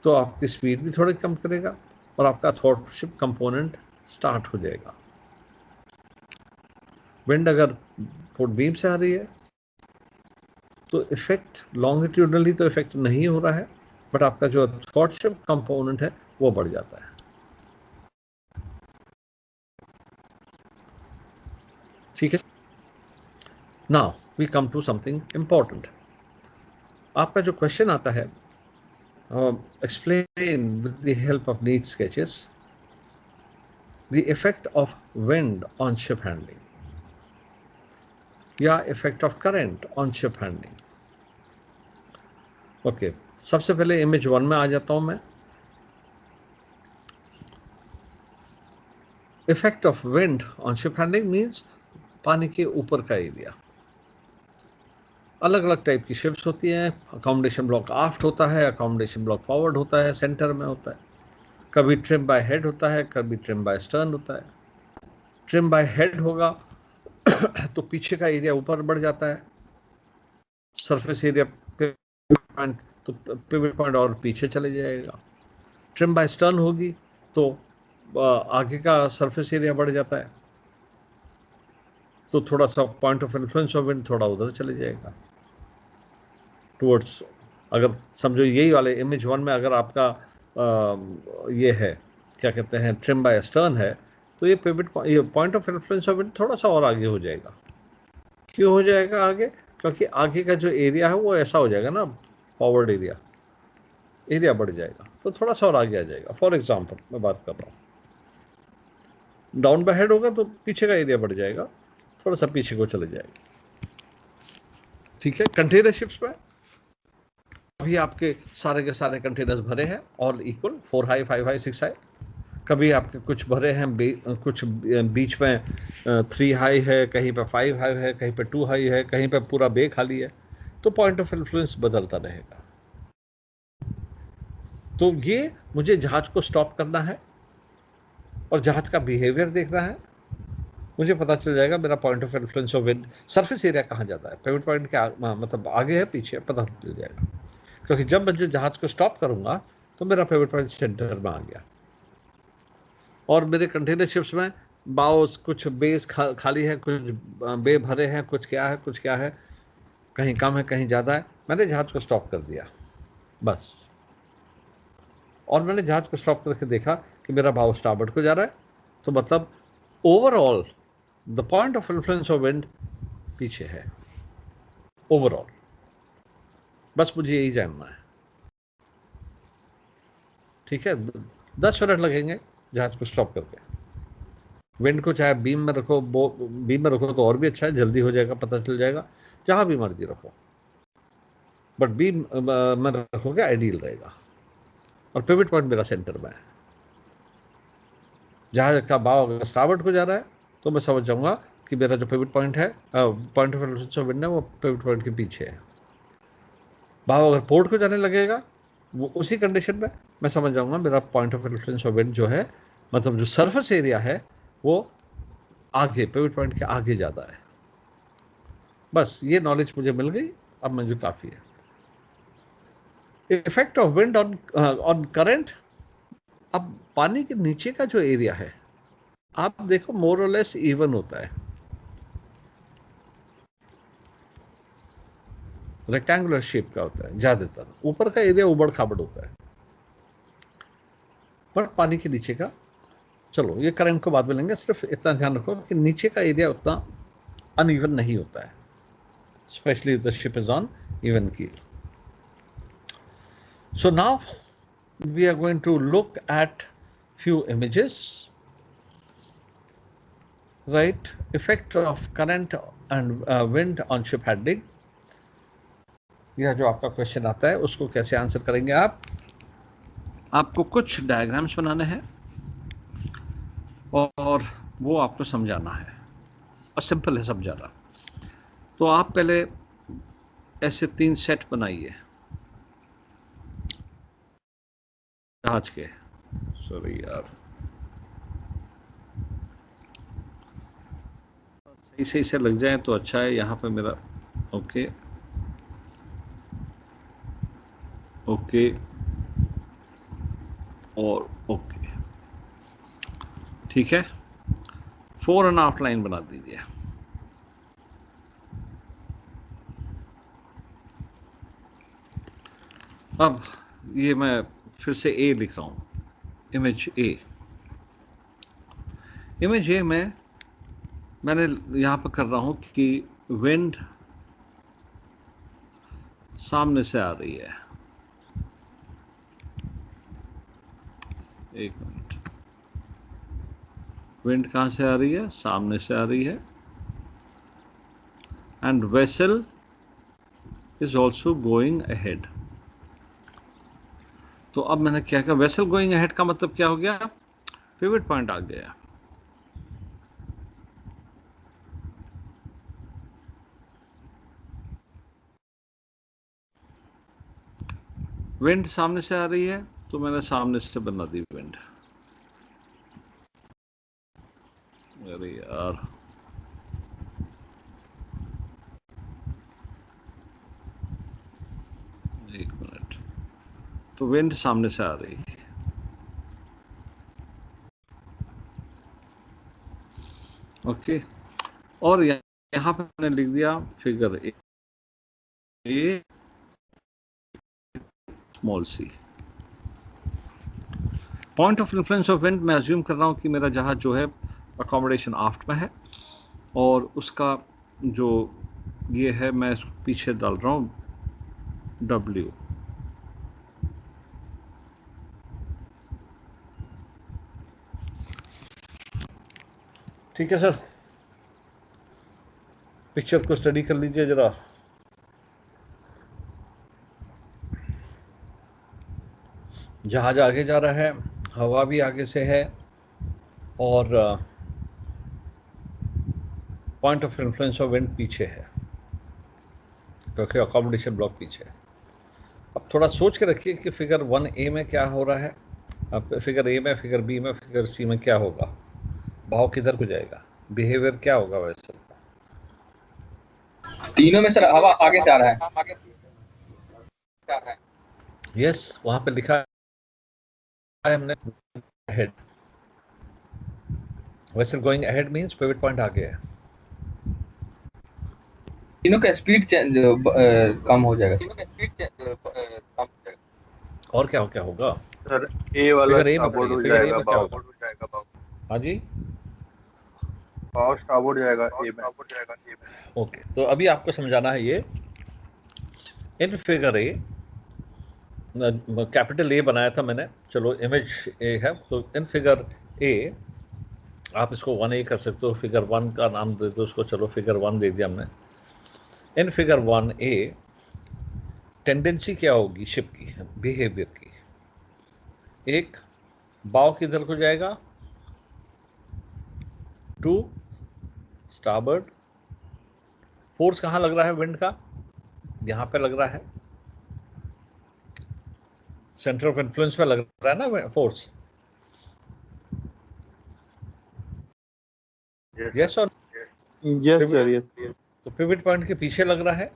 तो आपकी स्पीड भी थोड़ी कम करेगा, और आपका थ्वार्टशिप कंपोनेंट स्टार्ट हो जाएगा। विंड अगर पोर्ट बीम से आ रही है तो इफेक्ट लॉन्गिट्यूडनली तो इफेक्ट नहीं हो रहा है, बट आपका जो थ्वार्टशिप कंपोनेंट है वो बढ़ जाता है। ठीक है, now we come to something important. आपका जो क्वेश्चन आता है, explain with the help of neat sketches the effect of wind on ship handling या effect of current on ship handling। Okay, सबसे पहले इमेज 1 में आ जाता हूं मैं। Effect of wind on ship handling means पानी के ऊपर का एरिया। अलग अलग टाइप की शिप्स होती हैं। अकोमोडेशन ब्लॉक आफ्ट होता है, अकोमोडेशन ब्लॉक फॉरवर्ड होता है, सेंटर में होता है, कभी ट्रिम बाय हेड होता है, कभी ट्रिम बाय स्टर्न होता है। ट्रिम बाय हेड होगा तो पीछे का एरिया ऊपर बढ़ जाता है, सरफेस एरिया पॉइंट तो पिवट पॉइंट और पीछे चले जाएगा। ट्रिम बाय स्टर्न होगी तो आगे का सरफेस एरिया बढ़ जाता है, तो थोड़ा सा point of influence of wind थोड़ा उधर चले जाएगा टुवर्ड्स। अगर समझो यही वाले इमेज 1 में अगर आपका ये है, क्या कहते हैं, ट्रिम बाय स्टर्न है, तो ये पिवट, ये point of influence of wind थोड़ा सा और आगे हो जाएगा। क्यों हो जाएगा आगे? क्योंकि आगे का जो एरिया है वो ऐसा हो जाएगा ना, फॉरवर्ड एरिया बढ़ जाएगा, तो थोड़ा सा और आगे आ जाएगा। फॉर एग्जाम्पल मैं बात कर रहा हूँ, डाउन बाय हेड होगा तो पीछे का एरिया बढ़ जाएगा, थोड़ा सा पीछे को चले जाएगा। ठीक है, कंटेनर शिप्स में अभी आपके सारे के सारे कंटेनर्स भरे हैं, all equal, 4 high 5 high 6 high. कभी आपके कुछ भरे हैं, कुछ बीच में 3 हाई है, कहीं पे 5 हाई है, कहीं पे 2 हाई है, कहीं पे पूरा बे खाली है, तो पॉइंट ऑफ इन्फ्लुएंस बदलता रहेगा। तो ये मुझे जहाज को स्टॉप करना है और जहाज का बिहेवियर देखना है, मुझे पता चल जाएगा मेरा point of influence of wind, surface area कहाँ जाता है, पिवट पॉइंट के मतलब आगे है पीछे, पता चल जाएगा। क्योंकि जब मैं जो जहाज को स्टॉप करूंगा तो मेरा पिवट पॉइंट सेंटर में आ गया, और मेरे कंटेनर शिप्स में बाउस कुछ बेस खाली है, कुछ बे भरे हैं, कुछ क्या है, कुछ क्या है, कहीं कम है, कहीं ज़्यादा है। मैंने जहाज को स्टॉप कर दिया बस, और मैंने जहाज को स्टॉप करके देखा कि मेरा भाव स्टारबोर्ड को जा रहा है, तो मतलब overall the point of influence of wind पीछे है ओवरऑल। बस मुझे यही जानना है। ठीक है, 10 मिनट लगेंगे जहाज को स्टॉप करके। विंड को चाहे बीम में रखो, बीम में रखो तो और भी अच्छा है, जल्दी हो जाएगा, पता चल जाएगा, जहां भी मर्जी रखो, बट बीम में रखोगे आइडियल रहेगा। और पिवट पॉइंट मेरा सेंटर में है। जहाज का भाव अगर स्टारबोर्ड को जा रहा है तो मैं समझ जाऊंगा कि मेरा जो पिवट पॉइंट है, point of influence of wind है, वो पिवट पॉइंट के पीछे है। भाव अगर पोर्ट को जाने लगेगा, वो उसी कंडीशन में मैं समझ जाऊंगा मेरा point of influence of wind जो है, मतलब जो सरफेस एरिया है, वो आगे, पिवट पॉइंट के आगे ज़्यादा है। बस ये नॉलेज मुझे मिल गई, अब मुझे काफ़ी है। Effect of wind on current, अब पानी के नीचे का जो एरिया है, आप देखो मोर और लेस इवन होता है, रेक्टेंगुलर शेप का होता है ज्यादातर। ऊपर का एरिया उबड़ खाबड़ होता है, पर पानी के नीचे का, चलो ये करंट को बाद में लेंगे, सिर्फ इतना ध्यान रखो कि नीचे का एरिया उतना अनइवन नहीं होता है, specially the ship is on even कील। So now we are going to look at few images, right? Effect of current and wind on ship handling. यह जो आपका क्वेश्चन आता है उसको कैसे आंसर करेंगे आप? आपको कुछ डायग्राम्स बनाने हैं और वो आपको समझाना है, और सिंपल है समझाना। तो आप पहले ऐसे 3 सेट बनाइए जहाज के। सॉरी यार, सही से लग जाए तो अच्छा है। यहाँ पे मेरा ओके ओके और ओके। ठीक है, 4.5 लाइन बना दीजिए। अब ये मैं फिर से ए लिख रहा हूं, इमेज ए। इमेज ए में मैंने यहां पर कर रहा हूं कि विंड सामने से आ रही है। एक मिनट, विंड कहां से आ रही है? सामने से आ रही है। And vessel is also going ahead. तो अब मैंने क्या किया, वेसल गोइंग अहेड का मतलब क्या हो गया? पिवट पॉइंट आ गया। विंड सामने से आ रही है तो मैंने सामने से बना दी विंड। अरे यार, एक मिनट, तो विंड सामने से आ रही है। ओके, और यहाँ पे मैंने लिख दिया figure A small C. Point of influence of wind, मैं अज्यूम कर रहा हूँ कि मेरा जहाज जो है अकोमोडेशन आफ्ट में है, और उसका जो ये है मैं इसको पीछे डाल रहा हूँ W। ठीक है सर, पिक्चर को स्टडी कर लीजिए जरा। जहाज आगे जा रहा है, हवा भी आगे से है, और point of influence of wind पीछे है, क्योंकि अकोमोडेशन ब्लॉक पीछे है। अब थोड़ा सोच के रखिए कि फिगर 1A में क्या हो रहा है, अब फिगर ए में, फिगर बी में, फिगर सी में क्या होगा, भाव किधर को जाएगा, बिहेवियर क्या होगा वैसे। तीनों में सर हवा आगे से आ रहा है। यस, वहां पे लिखा है हमने head. Vessel going ahead means pivot point आगे है। तीनों का स्पीड कम हो जाएगा। और क्या होगा सर ए वाला फिगर ए में स्टारबोर्ड पढ़िए, हो फिगर ए जाएगा, में क्या बाव होगा? हाँ जी, बाव स्टारबोर्ड जाएगा ए में। ओके, तो अभी आपको समझाना है ये। In figure A, capital A बनाया था मैंने, चलो इमेज ए है, तो इन फिगर ए आप इसको 1A कर सकते हो, फिगर 1 का नाम दे दो उसको, चलो फिगर 1 दे दिया हमने। इन फिगर 1A टेंडेंसी क्या होगी शिप की, बिहेवियर की? एक, बाव किधर को जाएगा? टू स्टारबर्ड। फोर्स कहाँ लग रहा है विंड का? यहाँ पे लग रहा है, सेंटर ऑफ इन्फ्लुएंस पे लग रहा है ना फोर्स। यस और यस सर, यस। तो पिवट पॉइंट के पीछे लग रहा है,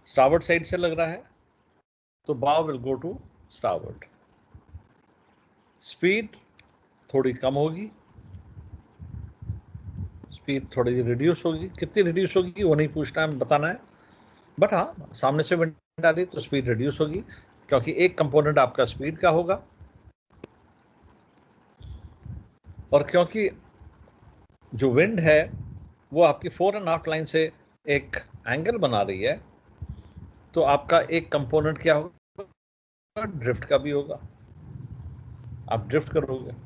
स्टारबर्ड साइड से लग रहा है, तो bow will go to स्टारबर्ड। Speed थोड़ी कम होगी, स्पीड थोड़ी रिड्यूस होगी, कितनी रिड्यूस होगी वो नहीं पूछना है, बताना है, बट हाँ सामने से विंड डाली तो स्पीड रिड्यूस होगी, क्योंकि एक कंपोनेंट आपका स्पीड का होगा, और क्योंकि जो विंड है वो आपकी 4.5 लाइन से एक एंगल बना रही है, तो आपका एक कंपोनेंट क्या होगा? ड्रिफ्ट का भी होगा, आप ड्रिफ्ट करोगे।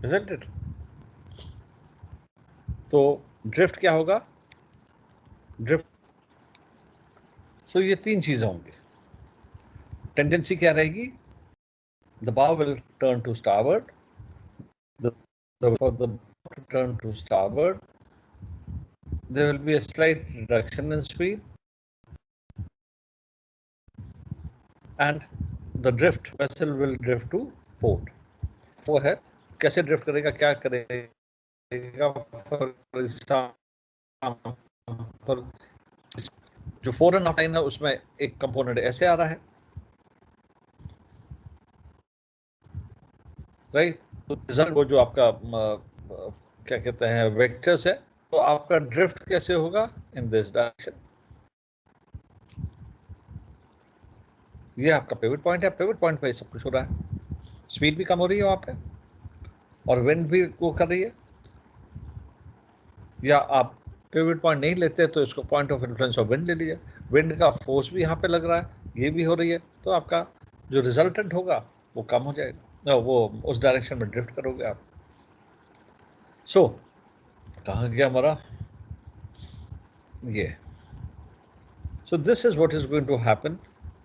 Isn't it? तो ड्रिफ्ट क्या होगा? ड्रिफ्ट, सो ये तीन चीजें होंगी। टेंडेंसी क्या रहेगी? The bow will turn to starboard, the for the bow to turn to starboard, there will be a slight reduction in speed, and the drift vessel will drift to port. वो है कैसे drift करेगा, क्या करेगा, जो four and half line है उसमें एक कंपोनेंट ऐसे आ रहा है, राइट। तो रिजल्ट वो जो आपका क्या कहते हैं वेक्टर्स है, तो आपका ड्रिफ्ट कैसे होगा इन दिस डायरेक्शन। ये आपका पिवट पॉइंट है, पिवट पॉइंट पे सब कुछ हो रहा है, स्पीड भी कम हो रही है वहां पे और विंड भी वो कर रही है। या आप पिवट पॉइंट नहीं लेते तो इसको point of influence of wind ले लीजिए, विंड का फोर्स भी यहाँ पे लग रहा है, ये भी हो रही है, तो आपका जो रिजल्टेंट होगा वो कम हो जाएगा, वो उस डायरेक्शन में ड्रिफ्ट करोगे आप। सो कहाँ गया हमारा ये। So this is what is going to happen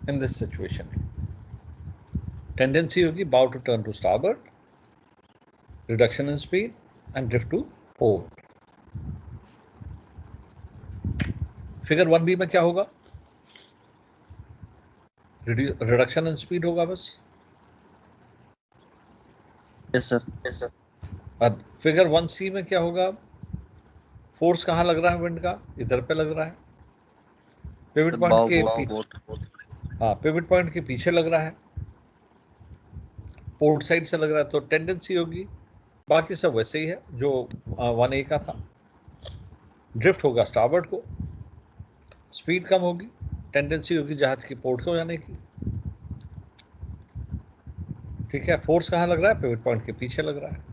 in this situation. Tendency होगी bow to turn to starboard, reduction in speed and drift to port. Figure 1b में क्या होगा, रिडक्शन इन स्पीड होगा बस। Yes sir. अब figure 1c में क्या होगा, फोर्स कहाँ लग रहा है विंड का, इधर पे लग रहा है, पिवट पॉइंट के हाँ पिवट पॉइंट के पीछे लग रहा है, पोर्ट साइड से लग रहा है, तो टेंडेंसी होगी, बाकी सब वैसे ही है जो 1a का था। ड्रिफ्ट होगा स्टारबोर्ड को, स्पीड कम होगी, टेंडेंसी होगी जहाज की पोर्ट को जाने की। ठीक है, फोर्स कहाँ लग रहा है, पिवट पॉइंट के पीछे लग रहा है।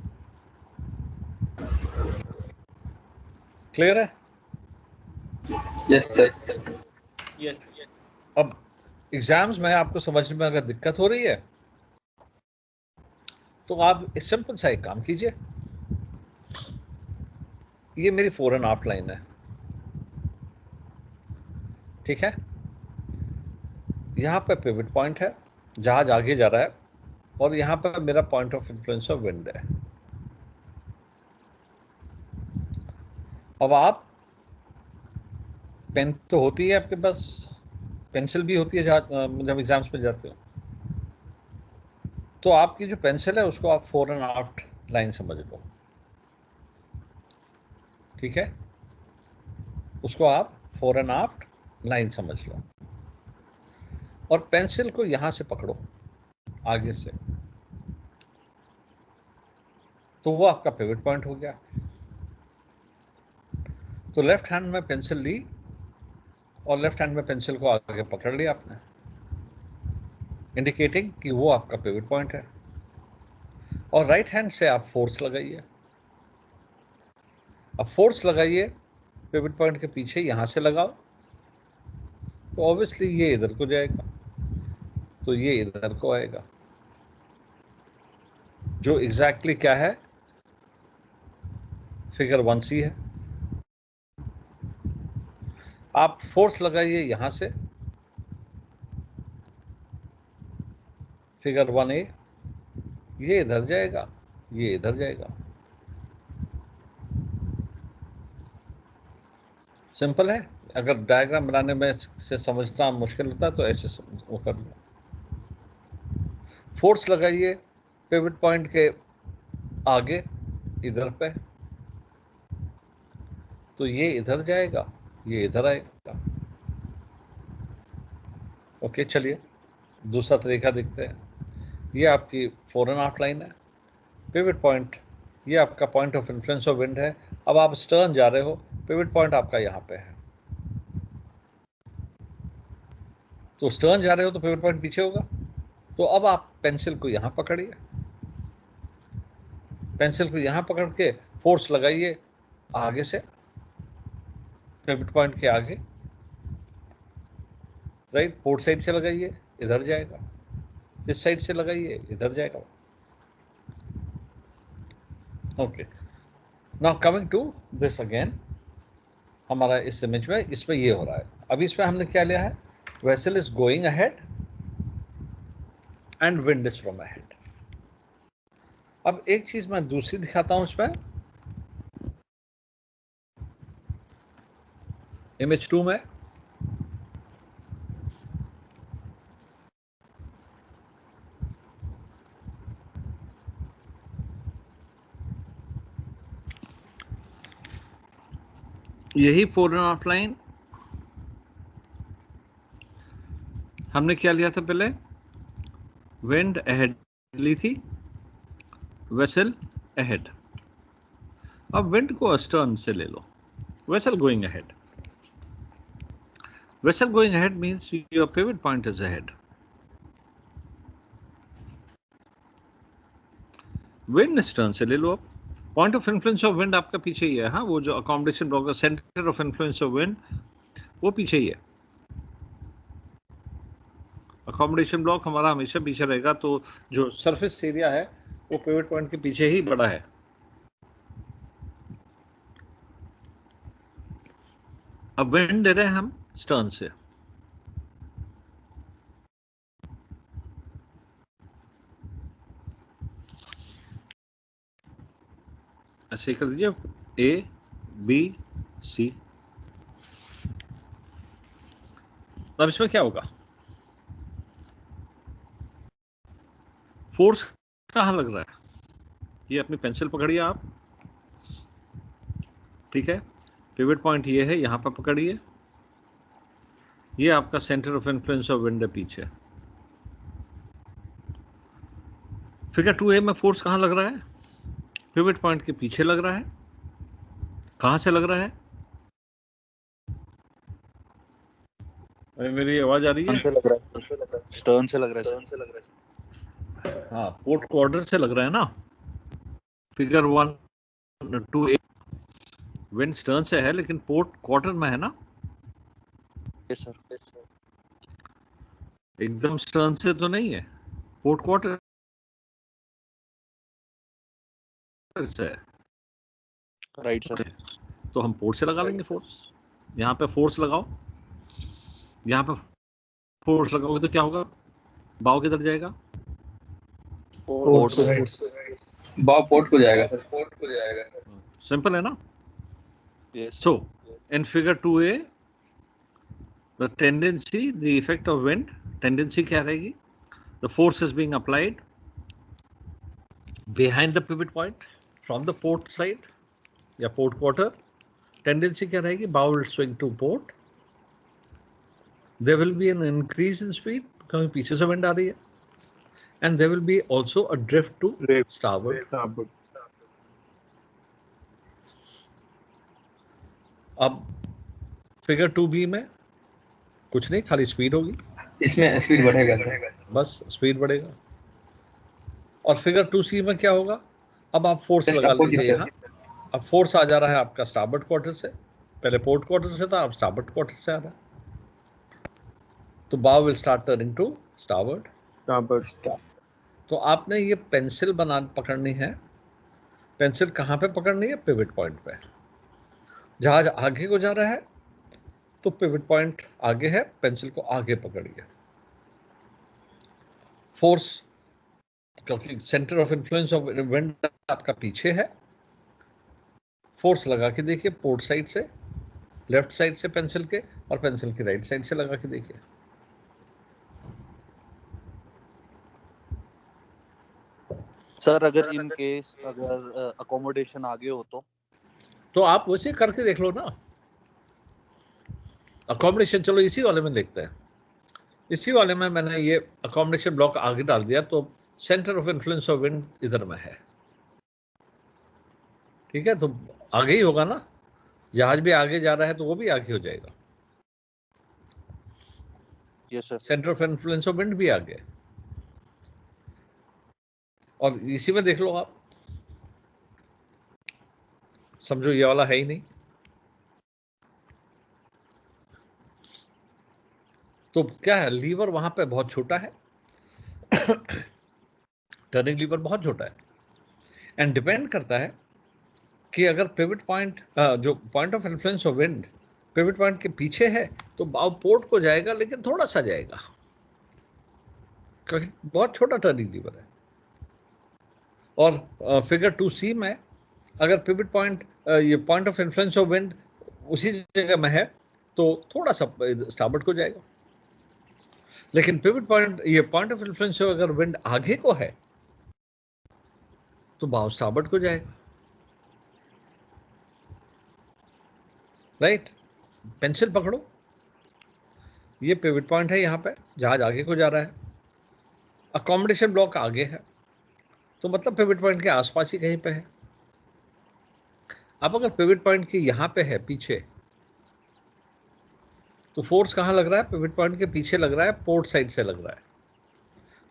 क्लियर है? Yes sir. यस। अब एग्जाम्स में आपको समझने में अगर दिक्कत हो रही है तो आप इस सिंपल सा एक काम कीजिए, ये मेरी फोर एंड हाफ लाइन है, ठीक है, यहाँ पे पिवट पॉइंट है, जहाज आगे जा रहा है, और यहाँ पर मेरा point of influence of wind है। अब आप पेन तो होती है आपके पास, पेंसिल भी होती है जब एग्जाम्स में जाते हो, तो आपकी जो पेंसिल है उसको आप फोर एंड हाफ लाइन समझ लो, ठीक है, उसको आप फोर एंड हाफ लाइन समझ लो, और पेंसिल को यहां से पकड़ो आगे से, तो वो आपका पिवट पॉइंट हो गया। तो लेफ्ट हैंड में पेंसिल ली और लेफ्ट हैंड में पेंसिल को आगे पकड़ लिया आपने, इंडिकेटिंग कि वो आपका पिवट पॉइंट है, और राइट हैंड से आप फोर्स लगाइए। अब फोर्स लगाइए पिवट पॉइंट के पीछे, यहां से लगाओ, तो ऑब्वियसली ये इधर को जाएगा, तो ये इधर को आएगा, जो एग्जैक्टली क्या है, फिगर 1c है। आप फोर्स लगाइए यहां से, फिगर 1a, ये इधर जाएगा, ये इधर जाएगा, सिंपल है। अगर डायग्राम बनाने में से समझना मुश्किल होता है तो ऐसे वो कर लो। फोर्स लगाइए पिवट पॉइंट के आगे इधर पे, तो ये इधर जाएगा, ये इधर आएगा। ओके, चलिए दूसरा तरीका देखते हैं। ये आपकी फोर एंड हाफ लाइन है, पिवट पॉइंट ये आपका point of influence of wind है। अब आप स्टर्न जा रहे हो, पिवट पॉइंट आपका यहाँ पे है, तो स्टर्न जा रहे हो तो पिवट पॉइंट पीछे होगा। तो अब आप पेंसिल को यहाँ पकड़िए, पेंसिल को यहाँ पकड़ के फोर्स लगाइए आगे से, पिवट पॉइंट के आगे, राइट, पोर्ट साइड से लगाइए, इधर जाएगा, इस साइड से लगाइए, इधर जाएगा। Okay, now coming to this again, हमारा इस इमेज में इसमें ये हो रहा है। अभी इसमें हमने क्या लिया है, vessel is going ahead and wind is from ahead. अब एक चीज मैं दूसरी दिखाता हूं इसमें, इमेज 2 में यही फोर एंड हाफ लाइन हमने क्या लिया था पहले? विंड अहेड ली थी, वेसल अहेड। अब विंड को अस्टर्न से ले लो, vessel going ahead. Vessel going ahead means your pivot point is ahead. Wind stern से ले लो। अब point of influence of wind आपका पीछे ही है। हाँ, वो जो अकोमोडेशन ब्लॉक का center of influence of wind वो पीछे ही है। अकोमोडेशन ब्लॉक हमारा हमेशा पीछे रहेगा, तो जो सरफेस एरिया है वो पिवट पॉइंट के पीछे ही बड़ा है। अब विंड दे रहे हैं हम स्टर्न से। ऐसे कर दीजिए, ए बी सी। अब इसमें क्या होगा? फोर्स कहां लग रहा है? ये अपनी पेंसिल पकड़िए आप, ठीक है। पिवट पॉइंट ये है, यहां पर पकड़िए। ये आपका centre of influence of wind है पीछे। फिगर 2A में फोर्स कहां लग रहा है? पिवट पॉइंट के पीछे लग रहा है। कहां से लग रहा है? मेरी आवाज आ रही है? स्टर्न से लग रहा है। हाँ, पोर्ट क्वार्टर से लग रहा है ना। फिगर 1-2A विंड स्टर्न से है, लेकिन पोर्ट क्वार्टर में है ना। Yes sir. एकदम स्टर्न से तो नहीं है, पोर्ट क्वार्टर से है। Right sir. तो हम पोर्ट से लगा लेंगे फोर्स। यहाँ पे फोर्स लगाओ, यहाँ पे फोर्स लगाओगे तो क्या होगा? बाव किधर जाएगा? पोर्ट बाव पोर्ट को जाएगा सर, पोर्ट को जाएगा। सिंपल है ना। Yes. So in figure 2A the tendency, the effect of wind, tendency क्या रहेगी? The force is being applied behind the pivot point from the port side या port quarter. Tendency क्या रहेगी? Bow will swing to port. There will be an increase in speed क्योंकि पीछे से wind आ रही है, and there will be also a drift to starboard. अब figure 2B में कुछ नहीं, खाली स्पीड होगी। इसमें स्पीड बढ़ेगा सर, बस स्पीड बढ़ेगा। और फिगर 2C में क्या होगा? अब आप फोर्स Just लगा opposite लीजिए sir. यहाँ। अब फोर्स आ जा रहा है आपका स्टारबोर्ड क्वार्टर से, पहले पोर्ट क्वार्टर से था, अब स्टारबोर्ड क्वार्टर से आ रहा है। तो bow will start turning to starboard. तो आपने ये पेंसिल पकड़नी है। पेंसिल कहाँ पे पकड़नी है? पिवट पॉइंट पे। जहाज आगे को जा रहा है तो पिवट पॉइंट आगे है, पेंसिल को आगे पकड़िए। फोर्स, क्योंकि centre of influence of wind आपका पीछे है, फोर्स लगा के देखिए पोर्ट साइड से, लेफ्ट साइड से पेंसिल के, और पेंसिल की राइट साइड से लगा के देखिए। सर अगर इन केस अगर अकोमोडेशन आगे हो तो आप वैसे करके देख लो ना। अकोमोडेशन चलो इसी वाले में देखते हैं। इसी वाले में मैंने ये अकोमोडेशन ब्लॉक आगे डाल दिया, तो centre of influence of wind इधर में है, ठीक है। तो आगे ही होगा ना, जहाज भी आगे जा रहा है तो वो भी आगे हो जाएगा। Yes sir. Centre of influence of wind भी आगे। और इसी में देख लो आप, समझो ये वाला है ही नहीं, तो क्या है? लीवर वहां पे बहुत छोटा है, टर्निंग लीवर बहुत छोटा है, एंड डिपेंड करता है कि अगर पिवट पॉइंट जो point of influence of wind pivot point के पीछे है तो बाव पोर्ट को जाएगा, लेकिन थोड़ा सा जाएगा क्योंकि बहुत छोटा टर्निंग लीवर है। और फिगर 2C में अगर पिवट पॉइंट ये point of influence of wind उसी जगह में है तो थोड़ा सा स्टारबोर्ड को जाएगा, लेकिन पिवट पॉइंट ये पॉइंट ऑफ इन्फ्लुएंस अगर विंड आगे को है तो बाव स्टारबोर्ड को जाएगा। राइट? पेंसिल पकड़ो, ये पिवट पॉइंट है, यहाँ पे जहाज आगे को जा रहा है, अकोमोडेशन ब्लॉक आगे है, तो मतलब पिवट पॉइंट के आसपास ही कहीं पे है। अब अगर पिवट पॉइंट के यहाँ पे है पीछे, तो फोर्स कहाँ लग रहा है? पिवट पॉइंट के पीछे लग रहा है, पोर्ट साइड से लग रहा है।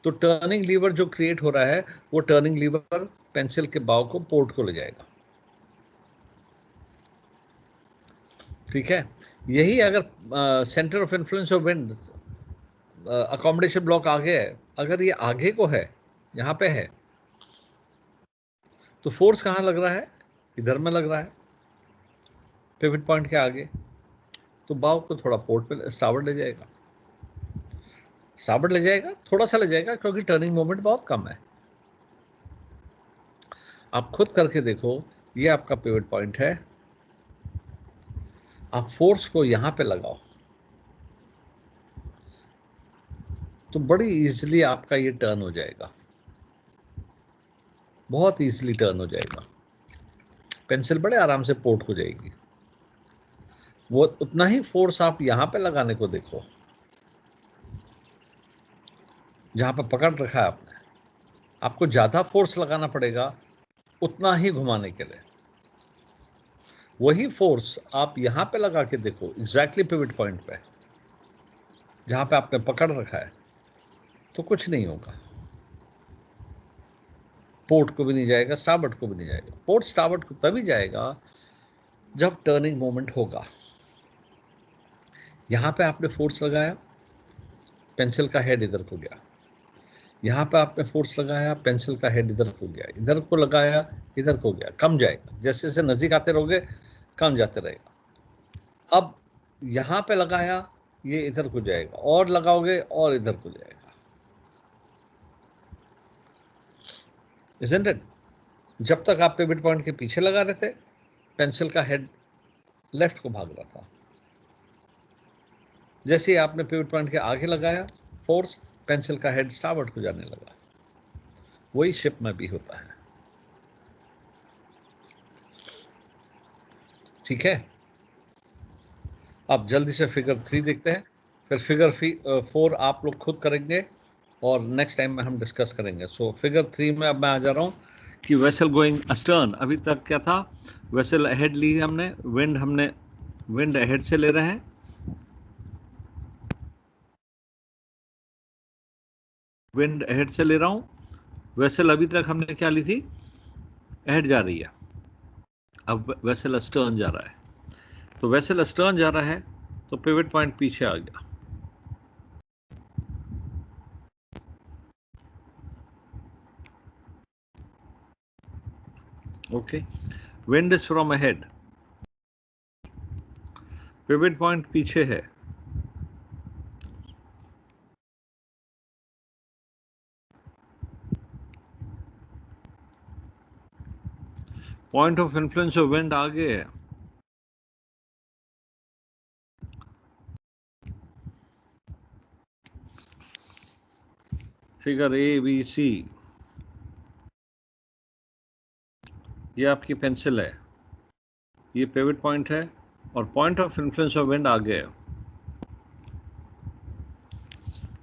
तो टर्निंग लीवर जो क्रिएट हो रहा है, वो टर्निंग लीवर पेंसिल के बाव को पोर्ट को ले जाएगा। ठीक है, यही अगर centre of influence of wind accommodation block आगे है, अगर ये आगे को है, यहाँ पे है, तो फोर्स कहाँ लग रहा है? इधर में लग रहा है, पिवट पॉइंट के आगे। तो बाव को थोड़ा पोर्ट पे स्टार्बोर्ड ले जाएगा, स्टार्बोर्ड ले जाएगा, थोड़ा सा ले जाएगा, क्योंकि टर्निंग मोमेंट बहुत कम है। आप खुद करके देखो, ये आपका पिवट पॉइंट है, आप फोर्स को यहां पे लगाओ तो बड़ी इजीली आपका ये टर्न हो जाएगा, बहुत इजीली टर्न हो जाएगा। पेंसिल बड़े आराम से पोर्ट हो जाएगी। वो उतना ही फोर्स आप यहां पे लगाने को देखो, जहां पे पकड़ रखा है आपने, आपको ज्यादा फोर्स लगाना पड़ेगा उतना ही घुमाने के लिए। वही फोर्स आप यहां पे लगा के देखो, एग्जैक्टली पिवट पॉइंट पे जहां पे आपने पकड़ रखा है, तो कुछ नहीं होगा। पोर्ट को भी नहीं जाएगा, स्टार्बोर्ड को भी नहीं जाएगा। पोर्ट स्टार्बोर्ड को तभी जाएगा जब टर्निंग मोमेंट होगा। यहां पे आपने फोर्स लगाया, पेंसिल का हेड इधर को गया, यहां पे आपने फोर्स लगाया, पेंसिल का हेड इधर को गया, इधर को लगाया, इधर को गया, कम जाएगा। जैसे जैसे नजदीक आते रहोगे कम जाते रहेगा। अब यहां पे लगाया, ये इधर को जाएगा, और लगाओगे और इधर को जाएगा। Isn't it? जब तक आप पिवट पॉइंट के पीछे लगा रहे थे, पेंसिल का हेड लेफ्ट को भाग रहा था। जैसे ही आपने पिवट पॉइंट के आगे लगाया फोर्स, पेंसिल का हेड स्टार्बोर्ड को जाने लगा। वही शिप में भी होता है। ठीक है, अब जल्दी से फिगर 3 देखते हैं, फिर फिगर 4 आप लोग खुद करेंगे और नेक्स्ट टाइम में हम डिस्कस करेंगे। सो फिगर 3 में अब मैं आ जा रहा हूँ कि वेसल गोइंग अस्टर्न। अभी तक क्या था? वेसल अहेड ली हमने विंड अहेड से ले रहे हैं, विंड अहेड से ले रहा हूँ। वेसल अभी तक हमने क्या ली थी? अहेड जा रही है, अब वेसल अस्टर्न जा रहा है। तो वेसल अस्टर्न जा रहा है तो पिवट पॉइंट पीछे आ गया। Okay, wind is from ahead, pivot point पीछे है, point of influence of wind आगे है, फिगर ए बी सी, ये आपकी पेंसिल है, ये पिवट पॉइंट है, और point of influence of wind आगे है।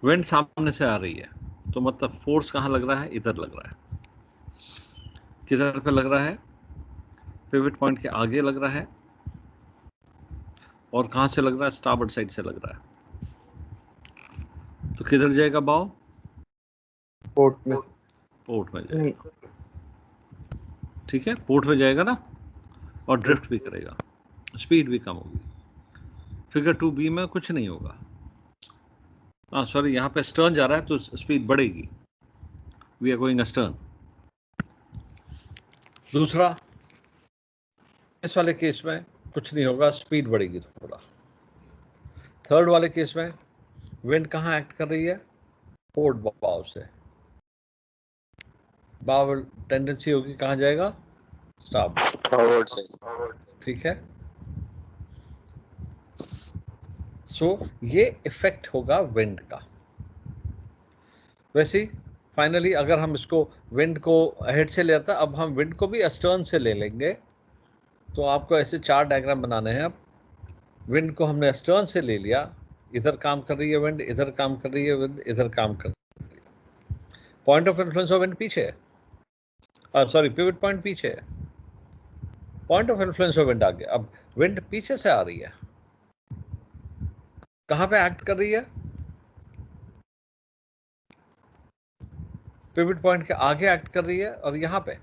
विंड सामने से आ रही है, तो मतलब फोर्स कहाँ लग रहा है? इधर लग रहा है। किधर पे लग रहा है? पिवट पॉइंट के आगे लग रहा है। और कहाँ से लग रहा है? स्टार्बोर्ड साइड से लग रहा है। तो किधर जाएगा बाव? पोर्ट में जाएगा। ठीक है, पोर्ट में जाएगा ना, और ड्रिफ्ट भी करेगा, स्पीड भी कम होगी। फिगर 2B में कुछ नहीं होगा। हाँ सॉरी, यहाँ पे स्टर्न जा रहा है तो स्पीड बढ़ेगी। We are going astern. दूसरा, इस वाले केस में कुछ नहीं होगा, स्पीड बढ़ेगी थोड़ा। थर्ड वाले केस में विंड कहाँ एक्ट कर रही है? पोर्ट बाव से। बाव टेंडेंसी होगी कहाँ जाएगा? स्टार्बोर्ड से। ठीक है, सो ये इफेक्ट होगा विंड का। वैसे फाइनली अगर हम इसको विंड को अहेड से लेता, अब हम विंड को भी अस्टर्न से ले लेंगे। तो आपको ऐसे 4 डायग्राम बनाने हैं। अब विंड को हमने अस्टर्न से ले लिया, इधर काम कर रही है विंड, इधर काम कर रही है विंड, इधर काम कर रही है। Point of influence of wind पीछे है, सॉरी पिवट पॉइंट पीछे है, point of influence of wind आगे। अब विंड पीछे से आ रही है, कहां पे एक्ट कर रही है? पिवट पॉइंट के आगे एक्ट कर रही है, और यहां पे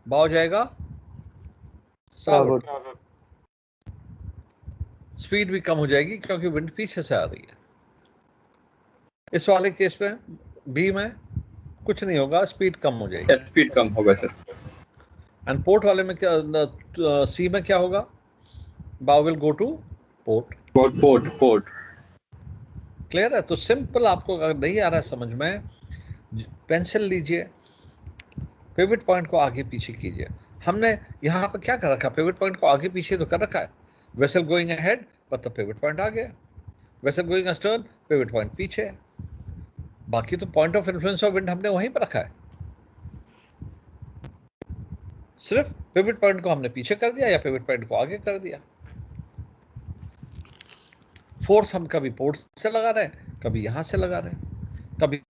बाव जाएगा स्टारबोर्ड। स्पीड भी कम हो जाएगी क्योंकि विंड पीछे से आ रही है। इस वाले केस में बी में कुछ नहीं होगा, स्पीड कम हो जाएगी। स्पीड कम होगा सर। एंड पोर्ट वाले में क्या, सी में क्या होगा? बाव will go two port. Port. Clear है? तो सिंपल, आपको अगर नहीं आ रहा है समझ में, पेंसिल लीजिए, पिवट पॉइंट को आगे पीछे कीजिए। हमने यहाँ पर क्या कर रखा? पिवट पॉइंट को आगे पीछे तो कर रखा है। वेसल गोइंग अहेड, मतलब पिवट पॉइंट आगे, वेसल गोइंग अस्टर्न, पिवट पॉइंट पीछे। बाकी तो point of influence of wind हमने वहीं पर रखा है, सिर्फ पिवट पॉइंट को हमने पीछे कर दिया या पिवट पॉइंट को आगे कर दिया। फोर्स हम कभी पोर्ट से लगा रहे हैं, कभी यहां से लगा रहे हैं, कभी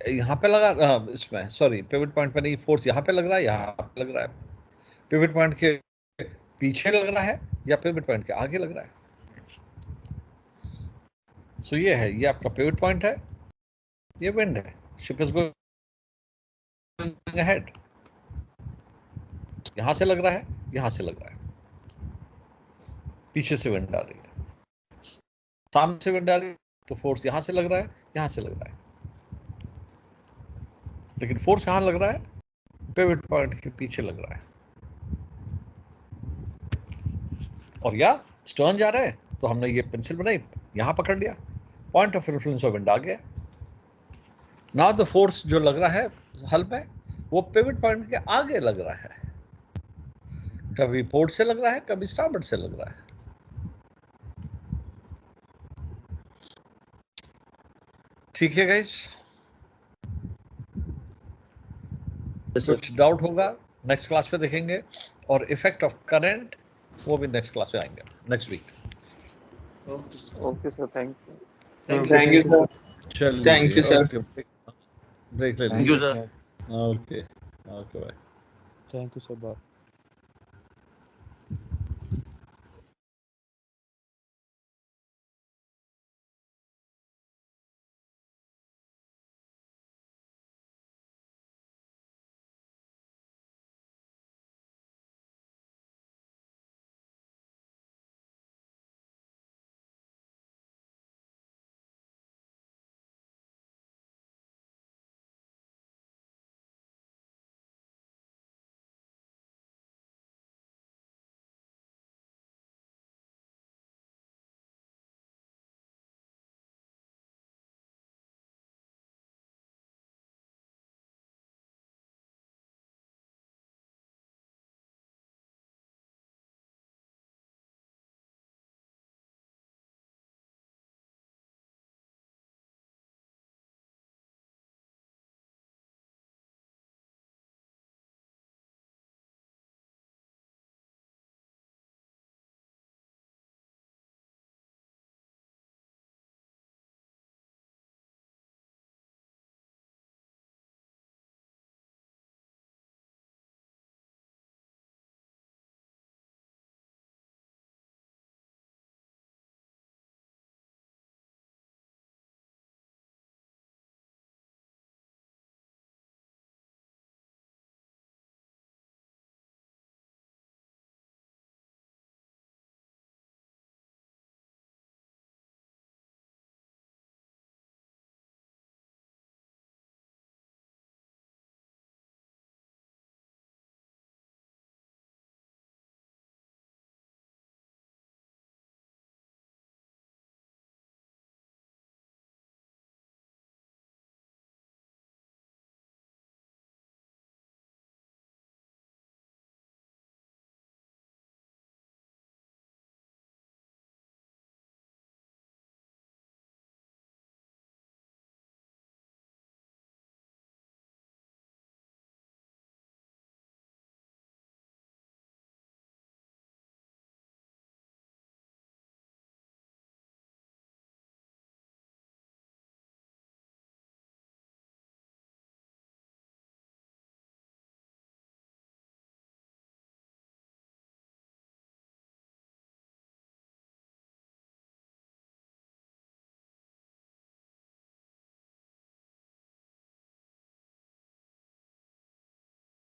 यहाँ पे लगा, इसमें सॉरी पिवट पॉइंट पे नहीं, फोर्स यहाँ पे लग रहा है, यहाँ पे लग रहा है, पिवट पॉइंट के पीछे लग रहा है या पिवट पॉइंट के आगे लग रहा है। सो ये है, ये आपका पिवट पॉइंट है, ये विंड है, शिप इज गोइंग अहेड, यहां से लग रहा है, यहां से लग रहा है, पीछे से विंड आ रही है, सामने से विंड आ रही है, तो फोर्स यहां से लग रहा है, यहां से लग रहा है, लेकिन फोर्स कहां लग रहा है? पिवट पॉइंट के पीछे लग रहा है। और या स्टर्न जा रहा है तो हमने ये पेंसिल बनाई, यहां पकड़ लिया, point of influence of wind आ गया। नाउ द फोर्स जो लग रहा है हल में, वो पिवट पॉइंट के आगे लग रहा है, कभी पोर्ट से लग रहा है, कभी स्टारबोर्ड से लग रहा है। ठीक है गाइस, कुछ डाउट होगा नेक्स्ट क्लास पे देखेंगे, और इफेक्ट ऑफ करंट वो भी नेक्स्ट क्लास में आएंगे, next week. Okay sir, thank you. Thank you sir. चलिए, थैंक यू सर। ब्रेक ले थैंक यू लीजिए। Sir. Okay, okay bye. Thank you sir. Bye.